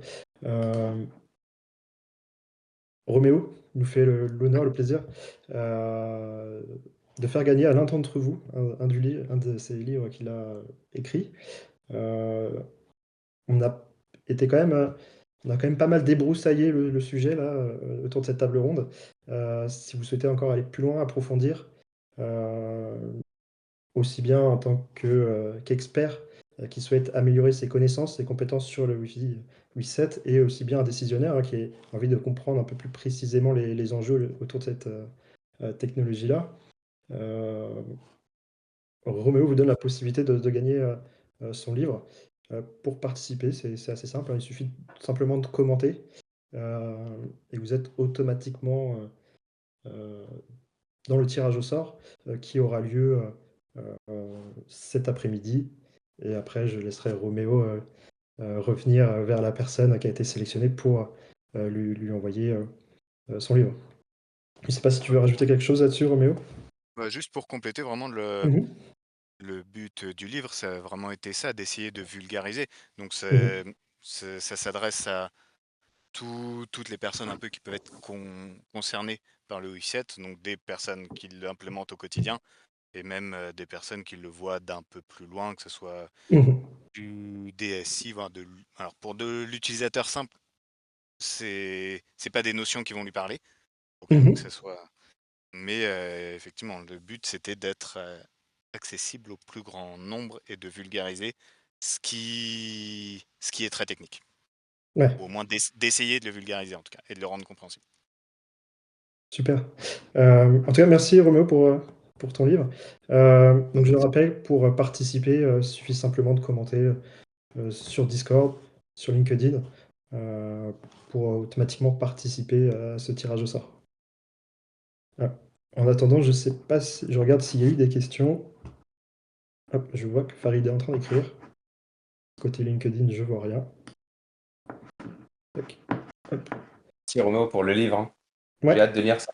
Roméo nous fait l'honneur, le plaisir de faire gagner à l'un d'entre vous un de ses livres qu'il a écrit. On a été quand même, on a quand même pas mal débroussaillé le sujet là, autour de cette table ronde. Si vous souhaitez encore aller plus loin, approfondir, aussi bien en tant qu'expert qui souhaite améliorer ses connaissances, ses compétences sur le Wi-Fi 7, et aussi bien un décisionnaire qui a envie de comprendre un peu plus précisément les enjeux autour de cette technologie-là. Roméo vous donne la possibilité de gagner son livre. Pour participer, c'est assez simple, hein, il suffit simplement de commenter et vous êtes automatiquement dans le tirage au sort qui aura lieu cet après-midi. Et après, je laisserai Roméo revenir vers la personne qui a été sélectionnée pour lui envoyer son livre. Je ne sais pas si tu veux rajouter quelque chose là-dessus, Roméo. Juste pour compléter, vraiment, Mhm. le but du livre, ça a vraiment été ça, d'essayer de vulgariser. Donc, Mhm. ça s'adresse à toutes les personnes un peu qui peuvent être concernées par le Wi7, donc des personnes qui l'implémentent au quotidien, et même des personnes qui le voient d'un peu plus loin, que ce soit Mhm. du DSI, voire alors pour de l'utilisateur simple, c'est pas des notions qui vont lui parler. Faut quand même que Mhm. ça soit. Mais effectivement, le but c'était d'être accessible au plus grand nombre et de vulgariser ce qui est très technique. Ouais. Ou au moins d'essayer de le vulgariser en tout cas et de le rendre compréhensible. Super. En tout cas, merci Roméo pour ton livre. Donc je le rappelle, pour participer, il suffit simplement de commenter sur Discord, sur LinkedIn, pour automatiquement participer à ce tirage au sort. Ah. En attendant, je sais pas si je regarde s'il y a eu des questions. Hop, je vois que Farid est en train d'écrire. Côté LinkedIn, je vois rien. Tac. Hop. Merci Roméo pour le livre, hein. J'ai Ouais, hâte de lire ça.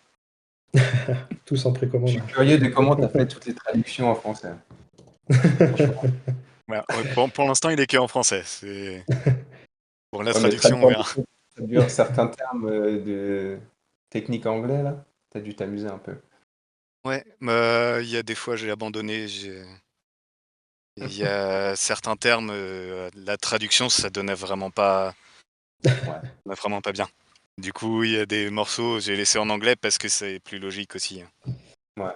tous en Je précommande. suis curieux de comment tu as fait toutes les traductions en français. Franchement. Voilà. Ouais, pour l'instant, il est que en français. Pour la Ouais, mais traduction, on verra. traduire certains termes de technique anglais, là, tu as dû t'amuser un peu. Ouais, il y a des fois j'ai abandonné. Il y a certains termes, la traduction, Ouais. vraiment pas bien. Du coup, il y a des morceaux, j'ai laissé en anglais parce que c'est plus logique aussi, hein. Ouais.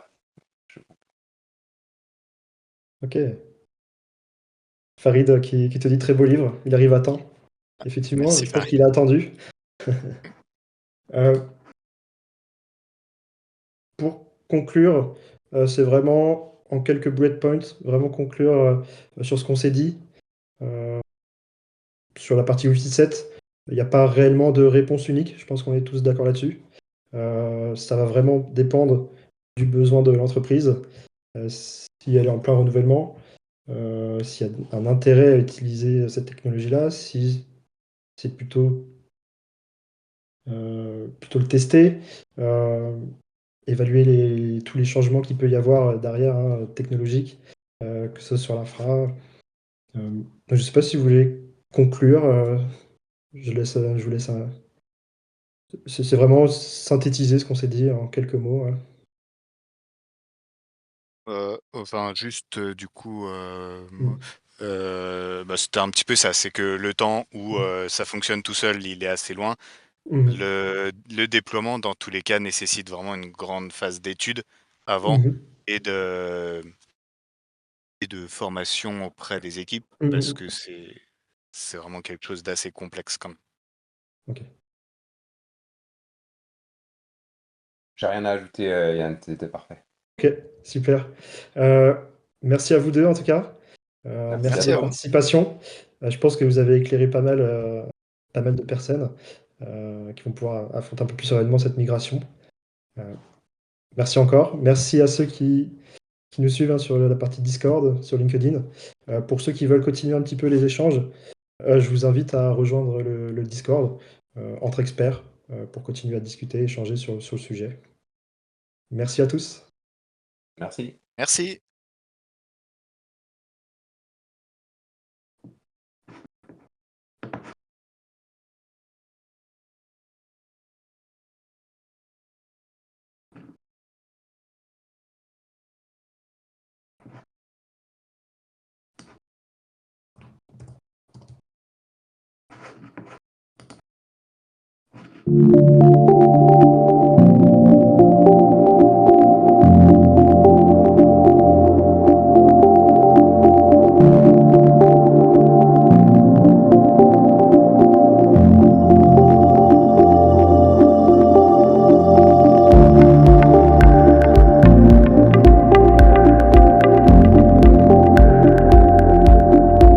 Ok. Farid qui te dit très beau livre, il arrive à temps. Effectivement, Merci je pense Farid. qu'il a attendu. Euh, pour conclure, c'est vraiment en quelques bullet points, vraiment conclure sur ce qu'on s'est dit. Sur la partie Wi-Fi 7, il n'y a pas réellement de réponse unique, je pense qu'on est tous d'accord là-dessus. Ça va vraiment dépendre du besoin de l'entreprise, si elle est en plein renouvellement, s'il y a un intérêt à utiliser cette technologie-là, si c'est plutôt le tester, évaluer tous les changements qu'il peut y avoir derrière, hein, technologiques, que ce soit sur l'infra. Je ne sais pas si vous voulez conclure, je vous laisse. C'est vraiment synthétiser ce qu'on s'est dit en quelques mots. Ouais. Enfin, juste, du coup, Mm. c'était un petit peu ça, c'est que le temps où ça fonctionne tout seul, il est assez loin. Mhm. Le déploiement, dans tous les cas, nécessite vraiment une grande phase d'étude avant Mhm. et de formation auprès des équipes parce Mhm. que c'est vraiment quelque chose d'assez complexe quand même. Ok. J'ai rien à ajouter, Yann, c'était parfait. Ok, super. Euh, merci à vous deux en tout cas. Merci à Merci de Merci à votre toi. vous. participation. Je pense que vous avez éclairé pas mal de personnes qui vont pouvoir affronter un peu plus sereinement cette migration. Euh, Merci encore. Merci à ceux qui nous suivent, hein, sur la partie Discord, sur LinkedIn. Pour ceux qui veulent continuer un petit peu les échanges, je vous invite à rejoindre le Discord entre experts pour continuer à discuter, échanger sur le sujet. Merci à tous. Merci. Merci.